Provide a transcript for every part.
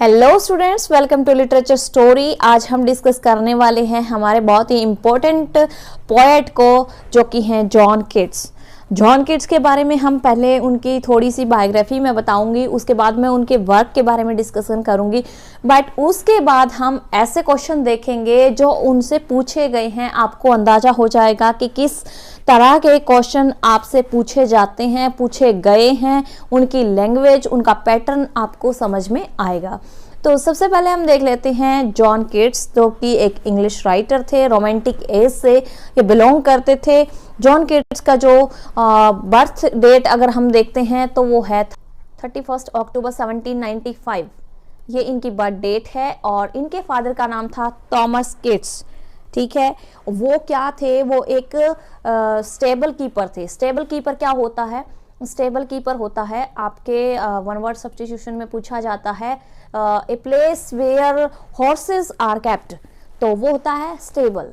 Hello students, welcome to literature story. आज हम discuss करने वाले हैं हमारे बहुत ही इम्पोर्टेंट पोएट को, जो कि हैं जॉन किट्स। जॉन किट्स के बारे में हम पहले उनकी थोड़ी सी बायोग्राफी में बताऊंगी, उसके बाद मैं उनके वर्क के बारे में डिस्कशन करूंगी। बट उसके बाद हम ऐसे क्वेश्चन देखेंगे जो उनसे पूछे गए हैं। आपको अंदाजा हो जाएगा कि किस तरह के क्वेश्चन आपसे पूछे जाते हैं, पूछे गए हैं। उनकी लैंग्वेज, उनका पैटर्न आपको समझ में आएगा। तो सबसे पहले हम देख लेते हैं जॉन किट्स, जो कि एक इंग्लिश राइटर थे। रोमांटिक एज से ये बिलोंग करते थे। जॉन किट्स का जो बर्थ डेट अगर हम देखते हैं तो वो है 31 अक्टूबर 1795। ये इनकी बर्थ डेट है। और इनके फादर का नाम था थॉमस किट्स। ठीक है, वो क्या थे? वो एक स्टेबल कीपर थे। स्टेबल कीपर क्या होता है? स्टेबल कीपर होता है, आपके वन वर्ड सब्स्टिट्यूशन में पूछा जाता है a place where horses are kept, तो वो होता है स्टेबल,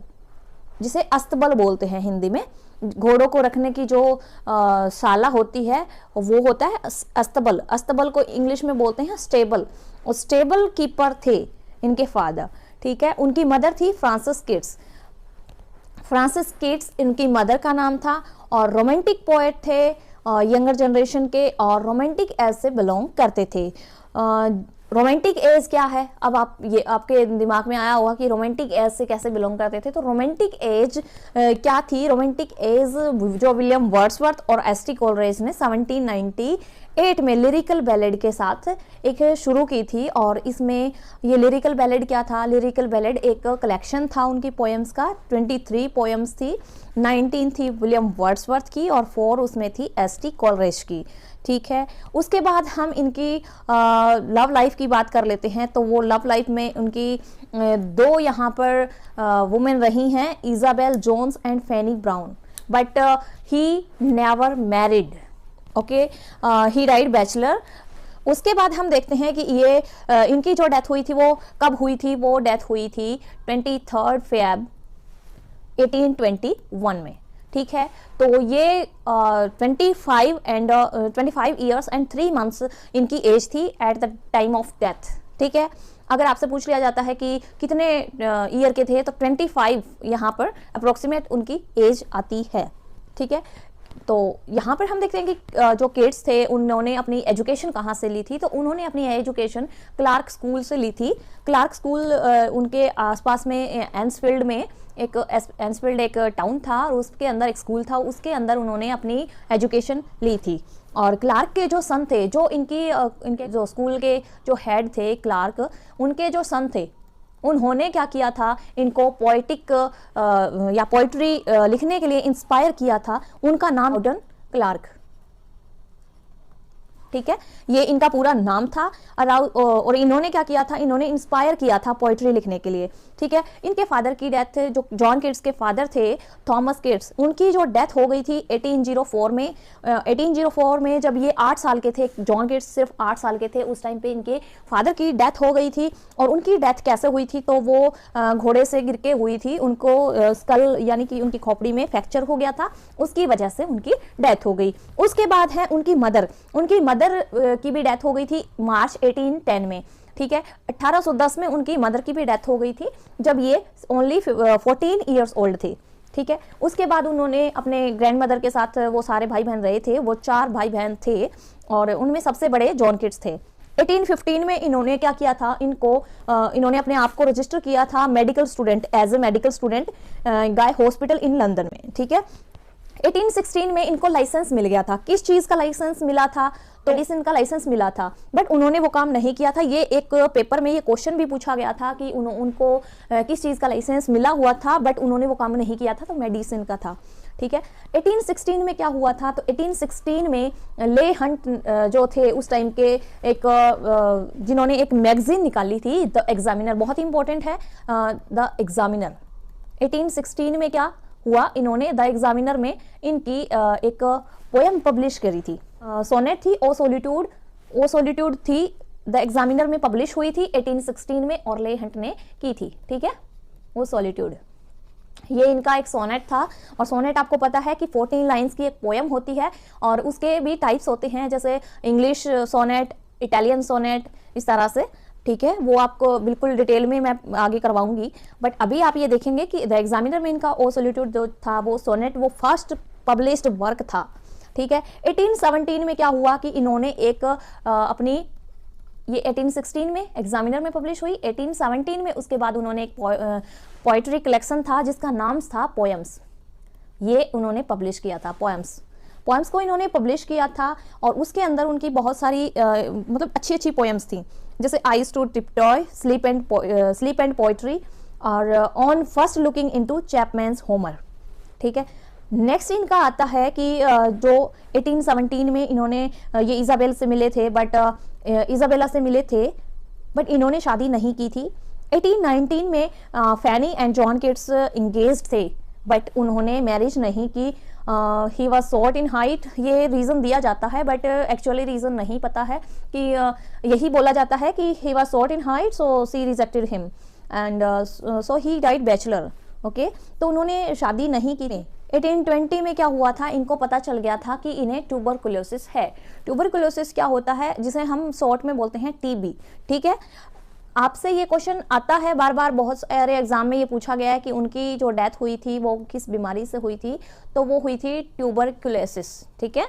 जिसे अस्तबल बोलते हैं हिंदी में। घोड़ों को रखने की जो शाला होती है वो होता है अस्तबल। अस्तबल को इंग्लिश में बोलते हैं स्टेबल। और स्टेबल कीपर थे इनके फादर। ठीक है, उनकी मदर थी फ्रांसिस किट्स। फ्रांसिस किट्स इनकी मदर का नाम था। और रोमांटिक पोएट थे, यंगर जनरेशन के, और रोमांटिक एज से बिलोंग करते थे। रोमांटिक एज क्या है? अब आपके दिमाग में आया होगा कि रोमांटिक एज से कैसे बिलोंग करते थे। तो रोमांटिक एज क्या थी? रोमांटिक एज जो विलियम वर्ड्सवर्थ और एस टी कोलरेज ने 1798 में लिरिकल बैलेड के साथ एक शुरू की थी। और इसमें ये लिरिकल बैलेड क्या था? लिरिकल बैलेड एक कलेक्शन था उनकी पोएम्स का। 23 पोएम्स थी, 19 थी विलियम वर्ड्सवर्थ की और 4 उसमें थी एस टी कोलरेज की। ठीक है, उसके बाद हम इनकी लव लाइफ की बात कर लेते हैं। तो वो लव लाइफ में उनकी दो यहाँ पर वुमेन रही हैं, Isabel Jones and Fanny Brawne. But he never married. Okay, he died bachelor. उसके बाद हम देखते हैं कि ये इनकी जो डेथ हुई थी वो कब हुई थी? वो डेथ हुई थी 23 फेब 1821 में। ठीक है, तो ये 25 ईयर्स एंड 3 मंथ्स इनकी एज थी at the time of death. ठीक है, अगर आपसे पूछ लिया जाता है कि कितने ईयर के थे, तो 25 यहाँ पर अप्रोक्सीमेट उनकी एज आती है। ठीक है, तो यहाँ पर हम देखते हैं कि जो किड्स थे उन्होंने अपनी एजुकेशन कहाँ से ली थी? तो उन्होंने अपनी एजुकेशन क्लार्क स्कूल से ली थी। क्लार्क स्कूल उनके आसपास में एंसफील्ड में एंसफील्ड एक टाउन था और उसके अंदर एक स्कूल था, उसके अंदर उन्होंने अपनी एजुकेशन ली थी। और क्लार्क के जो सन थे, जो इनके जो स्कूल के जो हेड थे क्लार्क, उनके जो सन थे, उन्होंने क्या किया था? इनको पोएटिक या पोइट्री लिखने के लिए इंस्पायर किया था। उनका नाम गॉर्डन क्लार्क। ठीक है, ये इनका पूरा नाम था। और इन्होंने क्या किया था? इन्होंने इंस्पायर किया था पोइट्री लिखने के लिए। ठीक है, इनके फादर की डेथ, जो जॉन किट्स के फादर थे थॉमस किट्स, उनकी जो डेथ हो गई थी 1804 में। 1804 में जब ये 8 साल के थे, जॉन किट्स सिर्फ 8 साल के थे, उस टाइम पे इनके फादर की डेथ हो गई थी। और उनकी डेथ कैसे हुई थी? तो वो घोड़े से गिर के हुई थी। उनको स्कल यानी कि उनकी खोपड़ी में फ्रैक्चर हो गया था, उसकी वजह से उनकी डेथ हो गई। उसके बाद है उनकी मदर की भी डेथ हो गई थी मार्च 1810 में। ठीक है, 1810 में उनकी मदर की भी डेथ हो गई थी, जब ये ओनली 14 ईयर्स ओल्ड थे। ठीक है, उसके बाद उन्होंने अपने ग्रैंड मदर के साथ, वो सारे भाई बहन रहे थे, वो 4 भाई बहन थे और उनमें सबसे बड़े जॉन किट्स थे। 1815 में इन्होंने क्या किया था? इन्होंने अपने आप को रजिस्टर किया था medical student, as a medical student Guy's Hospital in London में। ठीक है, 1816 में इनको लाइसेंस मिल गया था। किस चीज का लाइसेंस मिला था? तो मेडिसिन का लाइसेंस मिला था। बट उन्होंने वो काम नहीं किया था। ये एक पेपर में ये क्वेश्चन भी पूछा गया था कि उनको किस चीज का लाइसेंस मिला हुआ था, बट उन्होंने वो काम नहीं किया था, तो मेडिसिन का था। ठीक है, 1816 में क्या हुआ था? तो 1816 में ले हंट जो थे उस टाइम के, जिन्होंने एक मैगजीन निकाली थी, द एग्जामिनर, बहुत इंपॉर्टेंट है द एग्जामिनर। 1816 में क्या हुआ? इन्होंने द एग्जामिनर में इनकी एक पोएम पब्लिश करी थी। सोनेट थी ओ सॉलिट्यूड थी, द एग्जामिनर में पब्लिश हुई थी 1816 में, और ले हंट ने की थी। ठीक है, वो सॉलिट्यूड, ये इनका एक सोनेट था। और सोनेट आपको पता है कि 14 लाइंस की एक पोएम होती है, और उसके भी टाइप्स होते हैं, जैसे इंग्लिश सोनेट, इटालियन सोनेट, इस तरह से। ठीक है, वो आपको बिल्कुल डिटेल में मैं आगे करवाऊंगी, बट अभी आप ये देखेंगे कि द एग्जामिनर में इनका ओ सॉलिट्यूड जो था वो सोनेट वो फर्स्ट पब्लिश्ड वर्क था। ठीक है, 1817 में क्या हुआ कि इन्होंने एक अपनी, ये 1816 में एग्जामिनर में पब्लिश हुई, 1817 में उसके बाद उन्होंने एक पोइट्री कलेक्शन था जिसका नाम था पोएम्स, ये उन्होंने पब्लिश किया था। पोएम्स को इन्होंने पब्लिश किया था और उसके अंदर उनकी बहुत सारी मतलब अच्छी अच्छी पोएम्स थी, जैसे eyes to tiptoe, sleep and poetry और on first looking into Chapman's Homer. ठीक है, नेक्स्ट इनका आता है कि जो 1817 में इन्होंने ये इजाबेल से मिले थे, बट इजाबेला से मिले थे बट इन्होंने शादी नहीं की थी। 1819 में फैनी एंड जॉन किट्स इंगेज्ड थे बट उन्होंने मैरिज नहीं की। ही वॉज शॉर्ट इन हाइट, ये रीज़न दिया जाता है बट एक्चुअली रीज़न नहीं पता है कि यही बोला जाता है कि he was short in height so she rejected him and so he died bachelor. Okay, तो उन्होंने शादी नहीं की। 1820 में क्या हुआ था, इनको पता चल गया था कि इन्हें ट्यूबरकुलोसिस है। ट्यूबरकुलोसिस क्या होता है, जिसे हम शॉर्ट में बोलते हैं टीबी। ठीक है, आपसे ये क्वेश्चन आता है बार बार, बहुत सारे एग्जाम में ये पूछा गया है कि उनकी जो डेथ हुई थी वो किस बीमारी से हुई थी, तो वो हुई थी ट्यूबरकुलोसिस। ठीक है,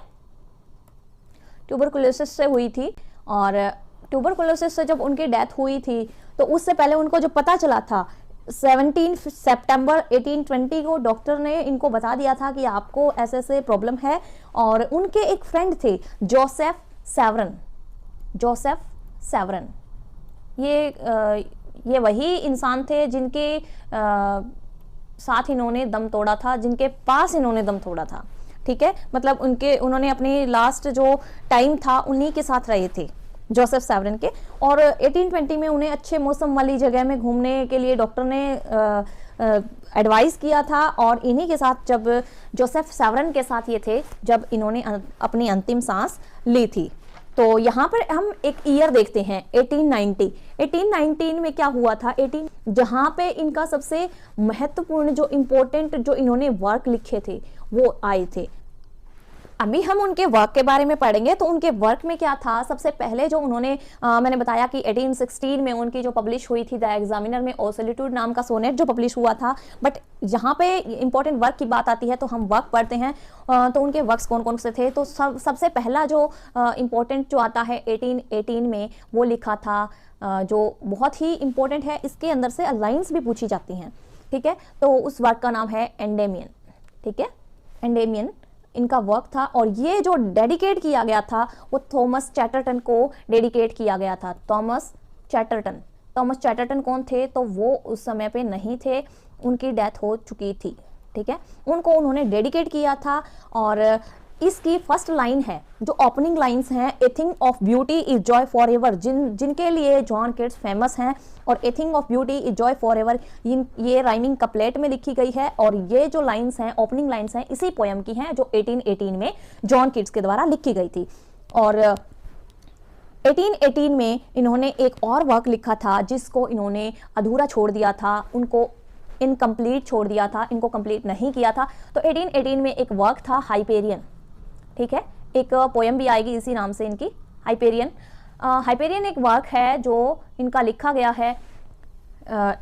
ट्यूबरकुलोसिस से हुई थी और ट्यूबरकुलोसिस से जब उनकी डेथ हुई थी तो उससे पहले उनको जो पता चला था 17 सितंबर 1820 को डॉक्टर ने इनको बता दिया था कि आपको ऐसे ऐसे प्रॉब्लम है। और उनके एक फ्रेंड थे जोसेफ सेवरन, ये वही इंसान थे जिनके साथ इन्होंने दम तोड़ा था, जिनके पास इन्होंने दम तोड़ा था। ठीक है, मतलब उन्होंने अपनी लास्ट जो टाइम था उन्हीं के साथ रहे थे, जोसेफ सेवरन के। और 1820 में उन्हें अच्छे मौसम वाली जगह में घूमने के लिए डॉक्टर ने एडवाइस किया था और इन्हीं के साथ जब जोसेफ सेवरन के साथ ये थे जब इन्होंने अपनी अंतिम सांस ली थी। तो यहाँ पर हम एक ईयर देखते हैं 1819 में क्या हुआ था। जहाँ पे इनका सबसे महत्वपूर्ण जो इम्पोर्टेंट जो इन्होंने वर्क लिखे थे वो आए थे। अभी हम उनके वर्क के बारे में पढ़ेंगे। तो उनके वर्क में क्या था, सबसे पहले जो उन्होंने मैंने बताया कि 1816 में उनकी जो पब्लिश हुई थी द एग्जामिनर में ओ सॉलिट्यूड नाम का सोनेट जो पब्लिश हुआ था। बट यहाँ पे इंपॉर्टेंट वर्क की बात आती है तो हम वर्क पढ़ते हैं। तो उनके वर्क्स कौन कौन से थे, तो सबसे पहला जो इम्पोर्टेंट जो आता है 1818 में वो लिखा था, जो बहुत ही इंपॉर्टेंट है। इसके अंदर से लाइन्स भी पूछी जाती हैं। ठीक है, तो उस वर्क का नाम है एंडेमियन। ठीक है, एंडेमियन इनका वर्क था और ये जो डेडिकेट किया गया था वो थॉमस चैटरटन को डेडिकेट किया गया था। थॉमस चैटरटन कौन थे, तो वो उस समय पे नहीं थे, उनकी डेथ हो चुकी थी। ठीक है, उनको उन्होंने डेडिकेट किया था। और इसकी फर्स्ट लाइन है, जो ओपनिंग लाइंस हैं, a thing of beauty is Joy for ever, जिनके लिए जॉन किट्स फेमस हैं। और a thing of beauty is Joy for ever ये राइमिंग कपलेट में लिखी गई है और ये जो लाइंस हैं, ओपनिंग लाइंस हैं, इसी पोएम की हैं जो 1818 में जॉन किट्स के द्वारा लिखी गई थी। और 1818 में इन्होंने एक और वर्क लिखा था जिसको इन्होंने अधूरा छोड़ दिया था, उनको इनकम्प्लीट छोड़ दिया था, इनको कंप्लीट नहीं किया था। तो 1818 में एक वर्क था हाइपेरियन। ठीक है, एक पोएम भी आएगी इसी नाम से इनकी, हाइपेरियन एक वर्क है जो इनका लिखा गया है,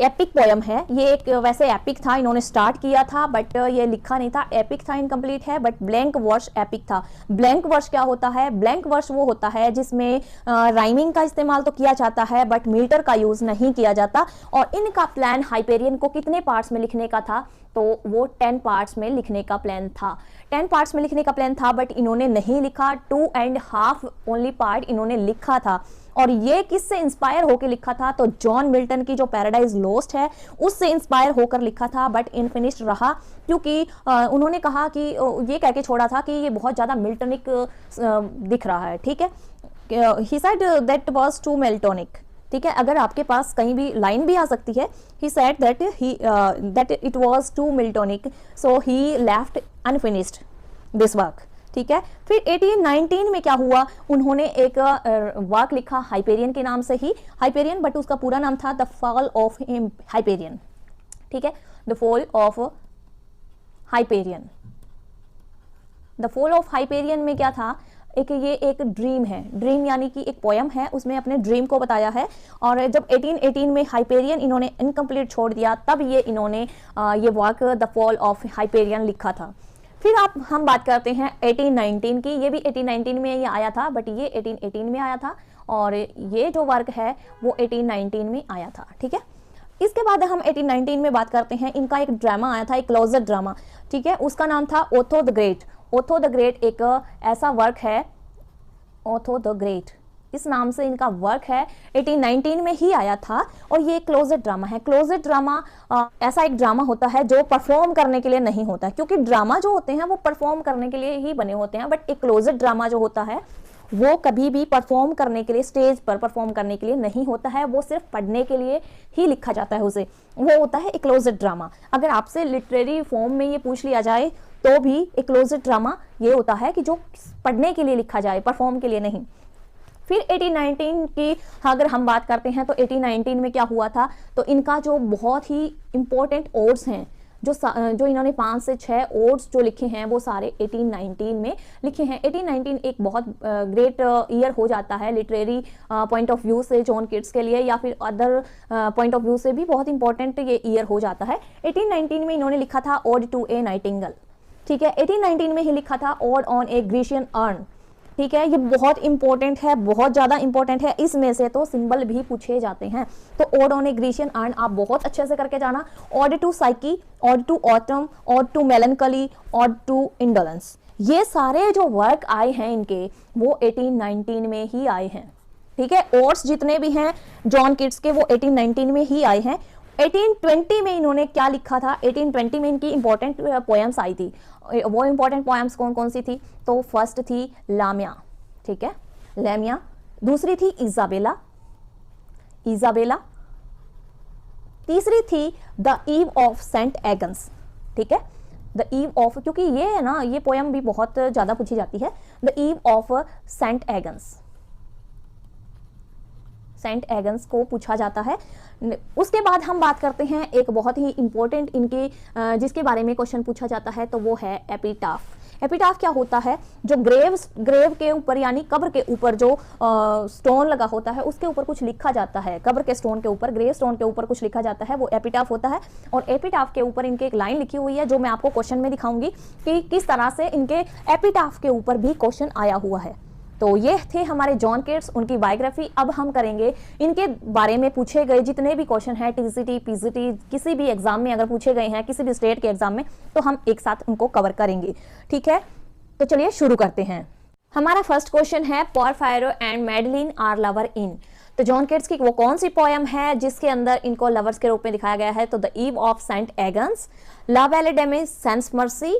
एपिक पोएम है। ये एक वैसे एपिक था, इन्होंने स्टार्ट किया था बट ये लिखा नहीं था, एपिक था, इनकम्प्लीट है। बट ब्लैंक वर्स एपिक था। ब्लैंक वर्स क्या होता है, ब्लैंक वर्स वो होता है जिसमें राइमिंग का इस्तेमाल तो किया जाता है बट मीटर का यूज नहीं किया जाता। और इनका प्लान हाइपेरियन को कितने पार्ट्स में लिखने का था, तो वो 10 पार्ट्स में लिखने का प्लान था। 10 पार्ट्स में लिखने का प्लान था बट इन्होंने नहीं लिखा, 2.5 ओनली पार्ट इन्होंने लिखा था। और ये किससे इंस्पायर होकर लिखा था, तो जॉन मिल्टन की जो पैराडाइज लॉस्ट है उससे इंस्पायर होकर लिखा था बट इनफिनिश्ड रहा, क्योंकि उन्होंने कहा कि ये कह के छोड़ा था कि ये बहुत ज़्यादा मिल्टनिक दिख रहा है। ठीक है, he said that was to Miltonic. ठीक है, अगर आपके पास कहीं भी लाइन भी आ सकती है, he said that it was too Miltonic, so he left unfinished this work। ठीक है, फिर 1819 में क्या हुआ, उन्होंने एक वर्क लिखा हाइपेरियन के नाम से ही, हाइपेरियन, बट उसका पूरा नाम था द फॉल ऑफ हाइपेरियन। ठीक है, the fall of Hyperion. The fall of Hyperion में क्या था, एक ये एक ड्रीम है, ड्रीम यानी कि एक पोयम है, उसमें अपने ड्रीम को बताया है। और जब 1818 में हाइपेरियन इन्होंने इनकम्प्लीट छोड़ दिया, तब ये इन्होंने ये work the fall of Hyperion लिखा था। फिर हम बात करते हैं 1819 की। ये भी 1819 में ये आया था, बट ये 1818 में आया था, और ये जो वर्क है वो 1819 में आया था। ठीक है, इसके बाद हम 1819 में बात करते हैं, इनका एक ड्रामा आया था, एक क्लोजर ड्रामा। ठीक है, उसका नाम था ओथो द ग्रेट। ओथो द ग्रेट एक ऐसा वर्क है, ओथो द ग्रेट इस नाम से इनका वर्क है, 1819 में ही आया था, और ये क्लोजेट ड्रामा है। क्लोजेट ड्रामा ऐसा एक ड्रामा होता है जो परफॉर्म करने के लिए नहीं होता है, क्योंकि ड्रामा जो होते हैं वो परफॉर्म करने के लिए ही बने होते हैं, बट एक क्लोजेट ड्रामा जो होता है वो कभी भी परफॉर्म करने के लिए, स्टेज पर परफॉर्म करने के लिए नहीं होता है, वो सिर्फ पढ़ने के लिए ही लिखा जाता है उसे, वो होता है एक क्लोजेट ड्रामा। अगर आपसे लिटरेरी फॉर्म में ये पूछ लिया जाए तो भी एक क्लोजेट ड्रामा ये होता है कि जो पढ़ने के लिए लिखा जाए, परफॉर्म के लिए नहीं। फिर 1819 की अगर हम बात करते हैं तो 1819 में क्या हुआ था, तो इनका जो बहुत ही इंपॉर्टेंट ओड्स हैं, जो इन्होंने 5 से 6 ओड्स जो लिखे हैं वो सारे 1819 में लिखे हैं। 1819 एक बहुत ग्रेट ईयर हो जाता है लिटरेरी पॉइंट ऑफ व्यू से जॉन किट्स के लिए, या फिर अदर पॉइंट ऑफ व्यू से भी बहुत इंपॉर्टेंट ये ईयर हो जाता है। 1819 में इन्होंने लिखा था ओड टू ए नाइटिंगेल। ठीक है, 1819 में ही लिखा था odd on a Grecian urn. ठीक है, ये बहुत इंपॉर्टेंट है, बहुत ज्यादा इंपॉर्टेंट है, इसमें से तो सिंबल भी पूछे जाते हैं। तो ode on a Grecian urn आप बहुत अच्छे से करके जाना। Ode to Psyche, ode to autumn, ode to melancholy, ode to indolence, ये सारे जो वर्क आए हैं इनके वो 1819 में ही आए हैं। ठीक है, ओड्स जितने भी हैं जॉन किट्स के वो 1819 में ही आए हैं। 1820 में इन्होंने क्या लिखा था, 1820 में इनकी इंपॉर्टेंट पोएम्स आई थी। वो इंपॉर्टेंट पोएम्स कौन कौन सी थी, तो फर्स्ट थी लामिया। ठीक है, लैमिया। दूसरी थी इजाबेला, इजाबेला। तीसरी थी the Eve of Saint Agnes. ठीक है, द ईव ऑफ, क्योंकि ये है ना, ये पोएम भी बहुत ज्यादा पूछी जाती है, the Eve of Saint Agnes, Saint Agnes को पूछा जाता है। उसके बाद हम बात करते हैं एक बहुत ही इंपॉर्टेंट इनके जिसके बारे में क्वेश्चन पूछा जाता है, तो वो है एपिटाफ। एपिटाफ क्या होता है, जो ग्रेव के ऊपर यानी कब्र के ऊपर जो स्टोन लगा होता है उसके ऊपर कुछ लिखा जाता है, कब्र के स्टोन के ऊपर, ग्रेव स्टोन के ऊपर कुछ लिखा जाता है, वो एपिटाफ होता है। और एपिटाफ के ऊपर इनके एक लाइन लिखी हुई है जो मैं आपको क्वेश्चन में दिखाऊंगी कि किस तरह से इनके एपिटाफ के ऊपर भी क्वेश्चन आया हुआ है। तो ये थे हमारे जॉन किट्स, उनकी बायोग्राफी। अब हम करेंगे इनके बारे में पूछे गए जितने भी क्वेश्चन हैं, टीसीटी, पीजीटी, किसी भी एग्जाम में अगर पूछे गए हैं, किसी भी स्टेट के एग्जाम में, तो हम एक साथ उनको कवर करेंगे। ठीक है, तो चलिए शुरू करते हैं। हमारा फर्स्ट क्वेश्चन है, पोरफायरो एंड मैडलिन आर लवर इन। तो जॉन किट्स की वो कौन सी पोयम है जिसके अंदर इनको लवर्स के रूप में दिखाया गया है, तो the Eve of Saint Agnes, La Belle Dame, sans Merci,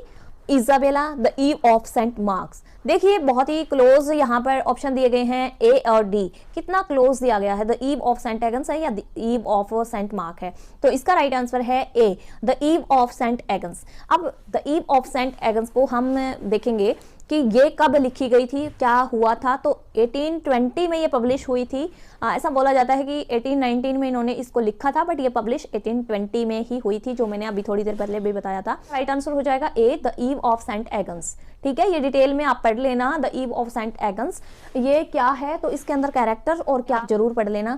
Isabella, the Eve of Saint Mark's. देखिए बहुत ही क्लोज यहाँ पर ऑप्शन दिए गए हैं ए और डी। कितना क्लोज दिया गया है, the Eve of Saint Agnes है या the Eve of Saint Mark है, तो इसका राइट आंसर है A, the Eve of Saint Agnes. अब the Eve of Saint Agnes को हम देखेंगे कि ये कब लिखी गई थी, क्या हुआ था, तो 1820 में ये पब्लिश हुई थी। ऐसा बोला जाता है कि 1819 में इन्होंने इसको लिखा था, बट ये पब्लिश 1820 में ही हुई थी, जो मैंने अभी थोड़ी देर पहले भी बताया था। राइट आंसर हो जाएगा ए, the Eve of Saint Agnes. ठीक है, ये डिटेल में आप पढ़ लेना, the Eve of Saint Agnes ये क्या है, तो इसके अंदर कैरेक्टर और क्या जरूर पढ़ लेना।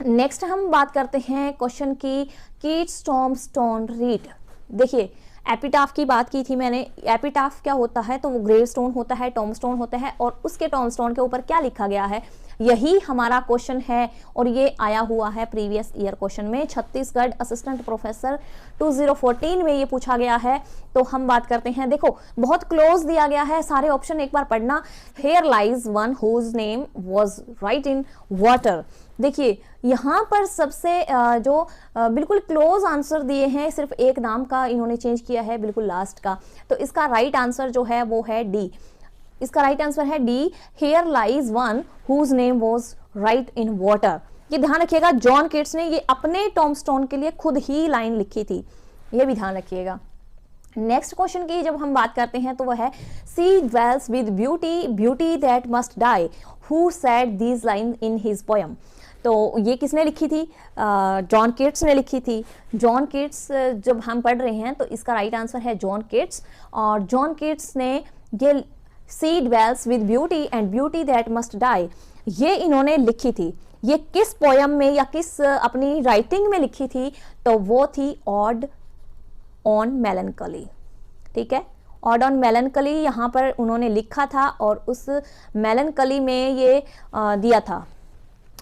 नेक्स्ट हम बात करते हैं क्वेश्चन की, कीट्स टॉम्बस्टोन रीड। देखिए एपिटाफ की बात की थी मैंने। एपिटाफ क्या होता है, तो वो ग्रेव स्टोन होता है, टॉम्बस्टोन होता है, और उसके टॉम्बस्टोन के ऊपर क्या लिखा गया है, यही हमारा क्वेश्चन है। और ये आया हुआ है प्रीवियस ईयर क्वेश्चन में, छत्तीसगढ़ असिस्टेंट प्रोफेसर 2014 में ये पूछा गया है। तो हम बात करते हैं, देखो बहुत क्लोज दिया गया है, सारे ऑप्शन एक बार पढ़ना। Here lies one whose name was right in water. देखिए यहाँ पर सबसे जो बिल्कुल क्लोज आंसर दिए हैं, सिर्फ एक नाम का इन्होंने चेंज किया है, बिल्कुल लास्ट का। तो इसका राइट आंसर जो है वो है डी। इसका राइट आंसर है D, here lies one whose name was right in water. ये ध्यान रखिएगा, जॉन किट्स ने ये अपने टॉम्बस्टोन के लिए खुद ही लाइन लिखी थी, ये भी ध्यान रखिएगा। नेक्स्ट क्वेश्चन की जब हम बात करते हैं तो वह है, she dwells with beauty, beauty that must die, who said these line in his poem. तो ये किसने लिखी थी, जॉन किट्स ने लिखी थी। जॉन किट्स जब हम पढ़ रहे हैं तो इसका राइट आंसर है जॉन किट्स। और जॉन किट्स ने ये सी dwells with beauty and beauty that must die, ये इन्होंने लिखी थी। ये किस पोयम में या किस अपनी राइटिंग में लिखी थी? तो वो थी ऑड ऑन मेलनकली। ठीक है, ऑड ऑन मेलनकली यहाँ पर उन्होंने लिखा था और उस मेलनकली में ये दिया था,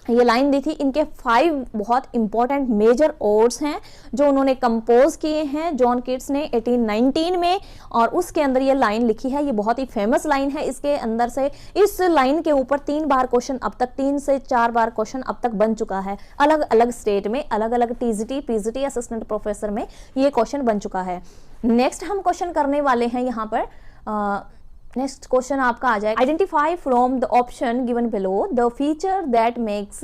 ये लाइन दी थी। इनके 5 बहुत इंपॉर्टेंट मेजर ओड्स हैं जो उन्होंने कंपोज किए हैं जॉन कीट्स ने 1819 में, और उसके अंदर ये लाइन लिखी है। ये बहुत ही फेमस लाइन है। इसके अंदर से इस लाइन के ऊपर 3 बार क्वेश्चन अब तक, 3 से 4 बार क्वेश्चन अब तक बन चुका है। अलग अलग स्टेट में, अलग अलग टीजीटी पीजीटी असिस्टेंट प्रोफेसर में ये क्वेश्चन बन चुका है। नेक्स्ट हम क्वेश्चन करने वाले हैं यहाँ पर। नेक्स्ट क्वेश्चन आपका आ जाएगा, identify from the option given below the feature that makes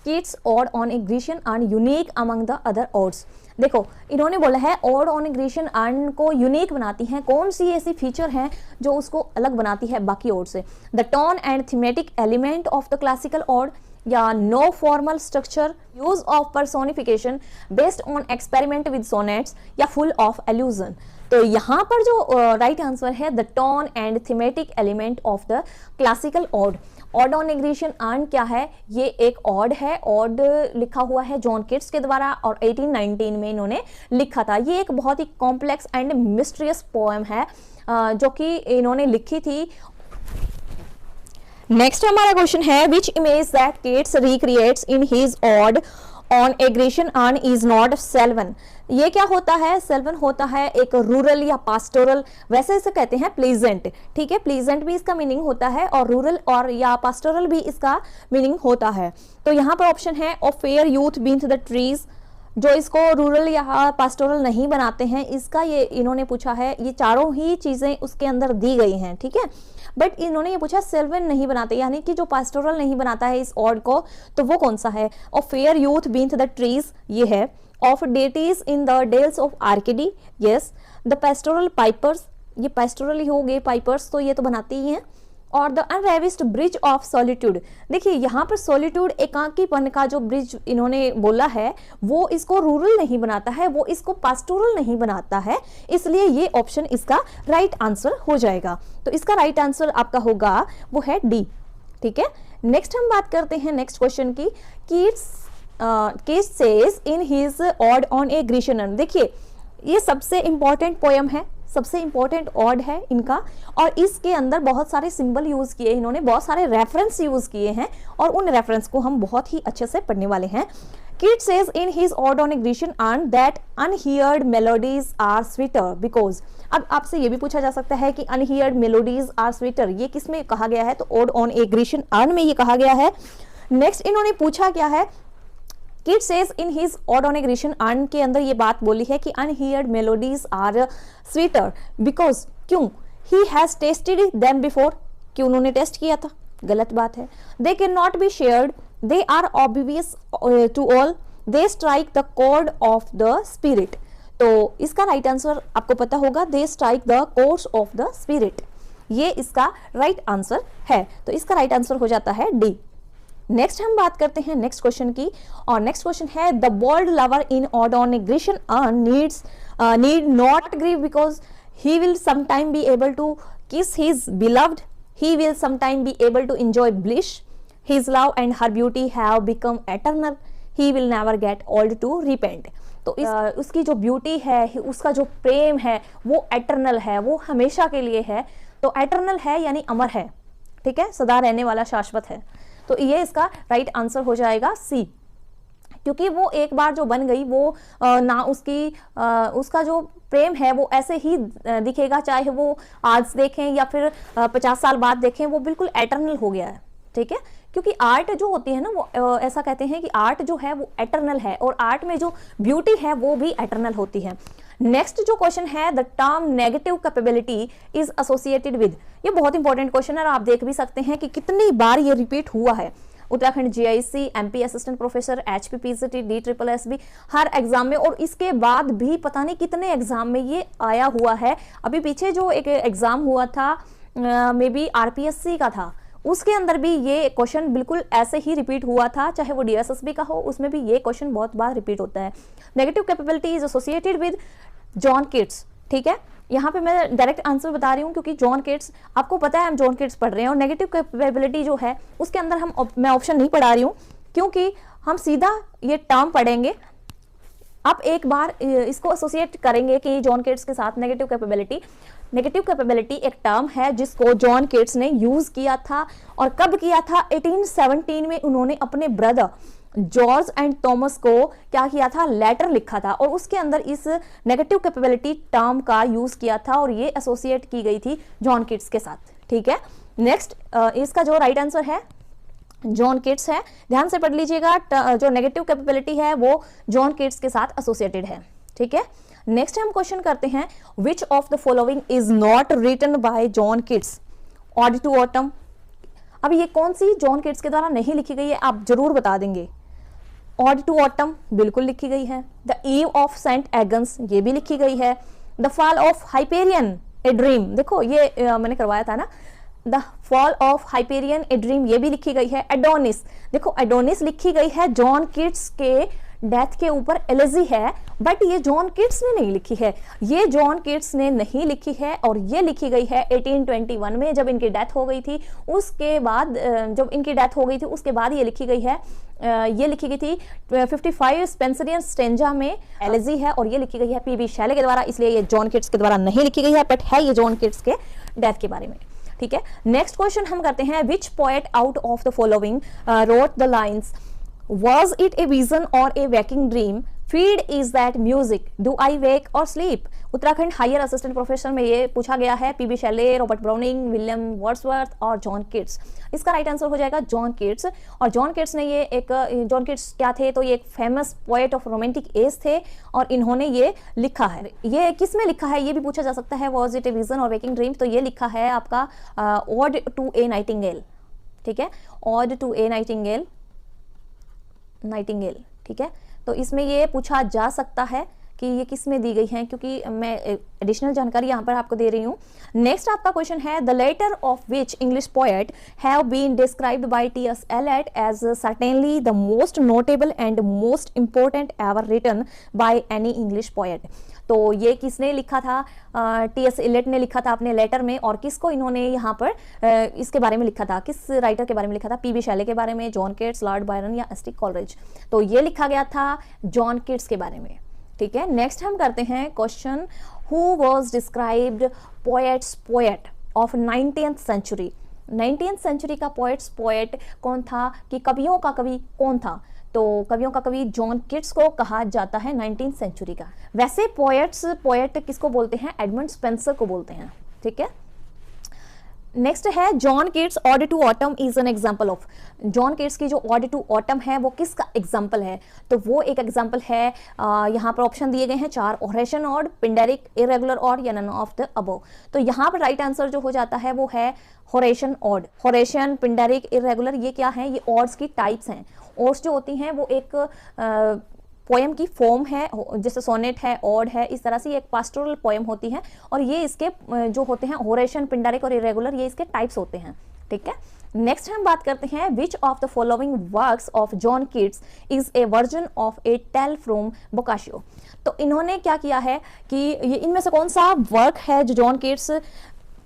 Keats ode on a Grecian and unique among the other odds. देखो, इन्होंने बोला है ऑड ऑन एग्रीशन एंड को यूनिक बनाती हैं। कौन सी ऐसी फीचर हैं जो उसको अलग बनाती है बाकी ऑड से? The tone and thematic element of the classical ode, या no formal structure, use of personification based on experiment with sonnets, या फुल ऑफ एल्यूजन। तो यहाँ पर जो राइट आंसर है the tone and thematic element of the classical ode. Ode on a Grecian and क्या है? ये एक ऑड है। ऑड लिखा हुआ है जॉन कीट्स के द्वारा और 1819 में इन्होंने लिखा था। ये एक बहुत ही कॉम्प्लेक्स एंड मिस्ट्रियस पोएम है जो कि इन्होंने लिखी थी। नेक्स्ट हमारा क्वेश्चन है, which image that Keats recreates in his ode on a Grecian and is not sylvan. ये क्या होता है? सेल्वन होता है एक रूरल या पास्टोरल, वैसे इसे कहते हैं प्लीजेंट। ठीक है, प्लीजेंट भी इसका मीनिंग होता है और रूरल और या पास्टोरल भी इसका मीनिंग होता है। तो यहाँ पर ऑप्शन है of fair youth beneath the trees, जो इसको रूरल या पास्टोरल नहीं बनाते हैं, इसका ये इन्होंने पूछा है। ये चारों ही चीजें उसके अंदर दी गई हैं। ठीक है, बट इन्होंने ये पूछा सेल्वन नहीं बनाते, यानी कि जो पास्टोरल नहीं बनाता है इस ऑड को, तो वो कौन सा है? Of fair youth beneath the trees, ये है। Of deities in the dales of Arcady, yes. The pastoral pipers, ये पेस्टोरल ही हो गए पाइपर्स, तो ये तो बनाते ही हैं। और द अनरेविस्ड ब्रिज ऑफ सॉलिट्यूड, देखिए यहाँ पर सॉलिट्यूड एकाकीपन का जो ब्रिज इन्होंने बोला है वो इसको रूरल नहीं बनाता है, वो इसको पास्टोरल नहीं बनाता है, इसलिए ये ऑप्शन इसका राइट आंसर हो जाएगा। तो इसका राइट आंसर आपका होगा वो है डी। ठीक है, नेक्स्ट हम बात करते हैं नेक्स्ट क्वेश्चन की। Keats says in his ode on a Grecian. देखिए, ये सबसे इंपॉर्टेंट पोयम है, सबसे इंपॉर्टेंट ऑड है इनका, और इसके अंदर बहुत सारे सिंबल यूज किए इन्होंने, बहुत सारे रेफरेंस यूज किए हैं, और उन रेफरेंस को हम बहुत ही अच्छे से पढ़ने वाले हैं। Keats says in his Ode on Aggression and that unheard melodies are sweeter because, अब आपसे ये भी पूछा जा सकता है कि unheard melodies are sweeter ये किस में कहा गया है? तो Ode on Aggression and में ये कहा गया है। नेक्स्ट इन्होंने पूछा क्या है? Keats says in his Ode on Aggression and के अंदर ये बात बोली है कि unheard melodies are sweeter because, क्यों? He has tasted them before, क्यों उन्होंने टेस्ट किया था? गलत बात है। They cannot be shared, they are obvious to all, they strike the chord of the spirit। तो इसका राइट आंसर आपको पता होगा, they strike the chords of the spirit, ये इसका राइट आंसर है। तो इसका राइट आंसर हो जाता है डी। नेक्स्ट हम बात करते हैं नेक्स्ट क्वेश्चन की, और नेक्स्ट क्वेश्चन है the bold lover in Ode on Aggression need not grieve because he will sometime be able to kiss his beloved, he will sometime be able to enjoy bliss, his love and her beauty have become eternal, he will never get old to repent। तो उसकी जो beauty है, उसका जो प्रेम है वो eternal है, वो हमेशा के लिए है। तो एटर्नल है यानी अमर है, ठीक है, सदा रहने वाला, शाश्वत है। तो ये इसका राइट आंसर हो जाएगा सी, क्योंकि वो एक बार जो बन गई वो ना उसका जो प्रेम है वो ऐसे ही दिखेगा, चाहे वो आज देखें या फिर 50 साल बाद देखें, वो बिल्कुल एटर्नल हो गया है। ठीक है, क्योंकि आर्ट जो होती है ना वो ऐसा कहते हैं कि आर्ट जो है वो एटर्नल है, और आर्ट में जो ब्यूटी है वो भी एटर्नल होती है। नेक्स्ट जो क्वेश्चन है, the term negative capability is associated with, ये बहुत इंपॉर्टेंट क्वेश्चन है और आप देख भी सकते हैं कि कितनी बार ये रिपीट हुआ है। Uttarakhand GIC, MP assistant professor, HP PCT, DSSB, हर एग्जाम में, और इसके बाद भी पता नहीं कितने एग्जाम में ये आया हुआ है। अभी पीछे जो एक एग्जाम हुआ था मे बी RPSC का था, उसके अंदर भी ये क्वेश्चन बिल्कुल ऐसे ही रिपीट हुआ था, चाहे वो DSSB का हो, उसमें भी ये क्वेश्चन बहुत बार रिपीट होता है। Negative capability is associated with John Keats. ठीक है, यहाँ पे मैं डायरेक्ट आंसर बता रही हूँ क्योंकि जॉन केट्स, आपको पता है हम जॉन केट्स पढ़ रहे हैं और नेगेटिव कैपेबिलिटी जो है उसके अंदर मैं ऑप्शन नहीं पढ़ा रही हूँ क्योंकि हम सीधा ये टर्म पढ़ेंगे। आप एक बार इसको एसोसिएट करेंगे कि जॉन केट्स के साथ नेगेटिव कैपेबिलिटी एक टर्म है जिसको जॉन केट्स ने यूज किया था और कब किया था, 1817 में उन्होंने अपने ब्रदर जॉर्ज एंड थॉमस को क्या किया था, लेटर लिखा था और उसके अंदर इस नेगेटिव कैपेबिलिटी टर्म का यूज किया था और ये एसोसिएट की गई थी जॉन केट्स के साथ। ठीक है, नेक्स्ट इसका जो राइट आंसर है जॉन केट्स है। ध्यान से पढ़ लीजिएगा, जो नेगेटिव कैपेबिलिटी है वो जॉन केट्स के साथ एसोसिएटेड है। ठीक है, नेक्स्ट हम क्वेश्चन करते हैं, which of the following is not written by John Keats? Ode to autumn, अब ये कौन सी जॉन केट्स के द्वारा नहीं लिखी गई है, आप जरूर बता देंगे। ऑड टू ऑटम बिल्कुल लिखी गई है। The Eve of Saint Agnes, ये भी लिखी गई है। The fall of Hyperion a dream, देखो ये मैंने करवाया था ना, the fall of Hyperion a dream, ये भी लिखी गई है। एडोनिस, देखो एडोनिस लिखी गई है जॉन केट्स के डेथ के ऊपर एलेजी है, बट ये जॉन केट्स ने नहीं लिखी है, ये जॉन केट्स ने नहीं लिखी है और ये लिखी गई है 1821 में जब इनकी डेथ हो गई थी। उसके बाद जब इनकी डेथ हो गई थी उसके बाद ये लिखी गई है, ये लिखी गई थी 55 स्पेंसरियन स्टेंजा में एलेजी है और ये लिखी गई है पीबी शैले के द्वारा, इसलिए ये जॉन केट्स के द्वारा नहीं लिखी गई है, बट है ये जॉन केट्स के डेथ के बारे में। ठीक है, नेक्स्ट क्वेश्चन हम करते हैं, which poet out of the following wrote the lines, was it a vision or a waking dream, feed is that music, do I wake or sleep? Uttarakhand higher assistant professor में ये पूछा गया है, PB Shelley, Robert Browning, William Wordsworth और John Keats. इसका right answer हो जाएगा John केट्स। और जॉन केट्स ने ये जॉन केट्स क्या थे, तो ये एक famous poet of romantic as थे और इन्होंने ये लिखा है। ये किस में लिखा है ये भी पूछा जा सकता है, वॉज इट ए विजन और वेकिंग ड्रीम, तो ये लिखा है आपका ऑड टू ए नाइटिंगेल। ठीक है, ऑड टू ए नाइटिंगेल, ठीक है, तो इसमें ये पूछा जा सकता है कि ये किस में दी गई है, क्योंकि मैं एडिशनल जानकारी यहाँ पर आपको दे रही हूँ। नेक्स्ट आपका क्वेश्चन है, the letter of which English poet have been described by TS. Eliot as certainly the most notable and most important ever written by any English poet. तो ये किसने लिखा था, टी.एस. एलियट ने लिखा था अपने लेटर में, और किसको इन्होंने यहाँ पर इसके बारे में लिखा था, किस राइटर के बारे में लिखा था, पीबी शैले के बारे में, जॉन केट्स, लॉर्ड बायरन या एस.टी. कॉलरिज। तो ये लिखा गया था जॉन केट्स के बारे में। ठीक है, नेक्स्ट हम करते हैं question, who was described poets poet of 19th century. 19th century का पोएट्स पोएट कौन था, कि कवियों का कवि कौन था, तो कवियों का कवि जॉन केट्स को कहा जाता है 19th सेंचुरी का। वैसे पोएट्स पोएट किसको बोलते हैं, एडमंड स्पेंसर को बोलते हैं। ठीक है, नेक्स्ट है John Keats ode to autumn is an example of. John Keats की जो ऑड टू ऑटम है वो किसका एग्जाम्पल है, तो वो एक एग्जाम्पल है, यहाँ पर ऑप्शन दिए गए हैं 4, होरेशियन ऑड, पिंडेरिक, इरेगुलर ऑड या नन ऑफ द अबव। तो यहाँ पर राइट आंसर जो हो जाता है वो है होरेशियन ऑड। होरेशियन, पिंडेरिक, इरेगुलर, ये क्या है, ये ऑड्स की टाइप्स हैं। ऑड्स जो होती हैं वो एक पोएम की फॉर्म है, जैसे सोनेट है, ऑड है, इस तरह से एक पास्टोरल पोएम होती है, और ये इसके जो होते हैं होरेशियन, पिंडारिक और इरेगुलर, ये इसके टाइप्स होते हैं। ठीक है, नेक्स्ट हम बात करते हैं, which of the following works of John Keats is a version of a tale from Boccaccio. तो इन्होंने क्या किया है कि ये इनमें से कौन सा वर्क है जो जॉन केट्स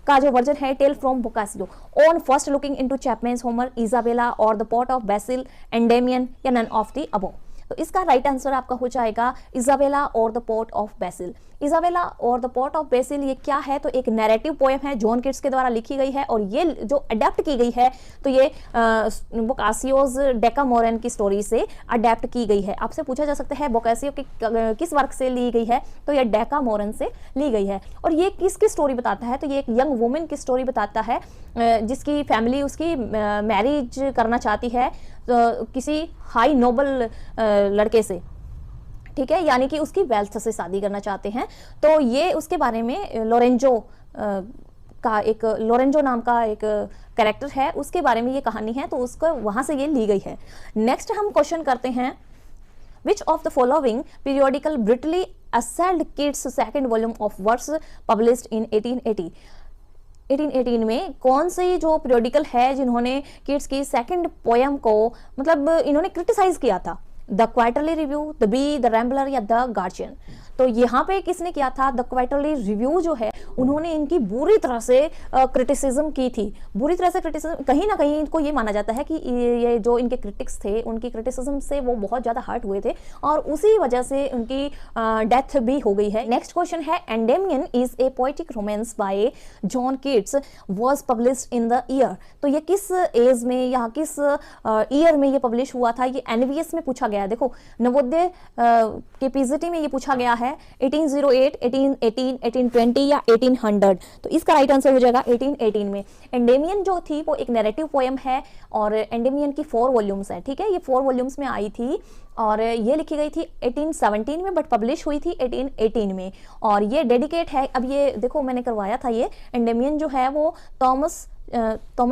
का जो वर्जन है tale from Boccaccio, on first looking into Chapman's Homer, Isabella और the pot of basil, Endymion या नन ऑफ द अबव। तो इसका राइट आंसर आपका हो जाएगा इजाबेला और the pot of basil. Isabella और द पोर्ट ऑफ बेसिल ये क्या है, तो एक नैरेटिव पोएम है, जॉन केट्स के द्वारा लिखी गई है, और ये जो अडेप्ट की गई है तो ये बोकासियोज डेकामोरन की स्टोरी से अडेप्ट की गई है। आपसे पूछा जा सकता है बोकासियो की किस वर्क से ली गई है, तो ये डेकामोरन से ली गई है। और ये किसकी स्टोरी बताता है, तो ये एक यंग वुमेन की स्टोरी बताता है, जिसकी फैमिली उसकी मैरिज करना चाहती है किसी हाई नोबल लड़के से। ठीक है, यानी कि उसकी वेल्थ से शादी करना चाहते हैं। तो ये उसके बारे में लोरेंजो नाम का एक कैरेक्टर है, उसके बारे में ये कहानी है, तो उसको वहां से ये ली गई है। नेक्स्ट हम क्वेश्चन करते हैं, which of the following periodical brutally assailed Keats second volume of works published in 1880। 1818 में कौन सी जो पीरियोडिकल है जिन्होंने किड्स की सेकंड पोएम को, मतलब इन्होंने क्रिटिसाइज किया था, the Quarterly Review, the B, the Rambler या द गार्जियन। तो यहाँ पे किसने किया था? द क्वार्टरली रिव्यू जो है उन्होंने इनकी बुरी तरह से क्रिटिसिज्म की थी। बुरी तरह से क्रिटिसिज्म, कहीं ना कहीं इनको ये माना जाता है कि ये जो इनके क्रिटिक्स थे उनकी क्रिटिसिज्म से वो बहुत ज़्यादा हर्ट हुए थे और उसी वजह से उनकी डेथ भी हो गई है। नेक्स्ट क्वेश्चन है, Endymion is a poetic romance by John Keats was published in the year. तो ये किस एज में या किस ईयर में ये पब्लिश हुआ था? ये एनवीएस में पूछा गया। देखो नवोदय के पीजीटी में ये पूछा गया है 1808, 1818, 1820 या 1800। तो इसका राइट आंसर हो जाएगा 1818 में। एंडेमियन जो थी वो एक नैरेटिव पोएम है और एंडेमियन की 4 वॉल्यूम्स है, ठीक है। ये 4 वॉल्यूम्स में आई थी और ये लिखी गई थी 1817 में, बट पब्लिश हुई थी 1818 में। और ये डेडिकेट है, अब ये देखो मैंने करवाया था, ये एंडेमियन जो है वो थॉमस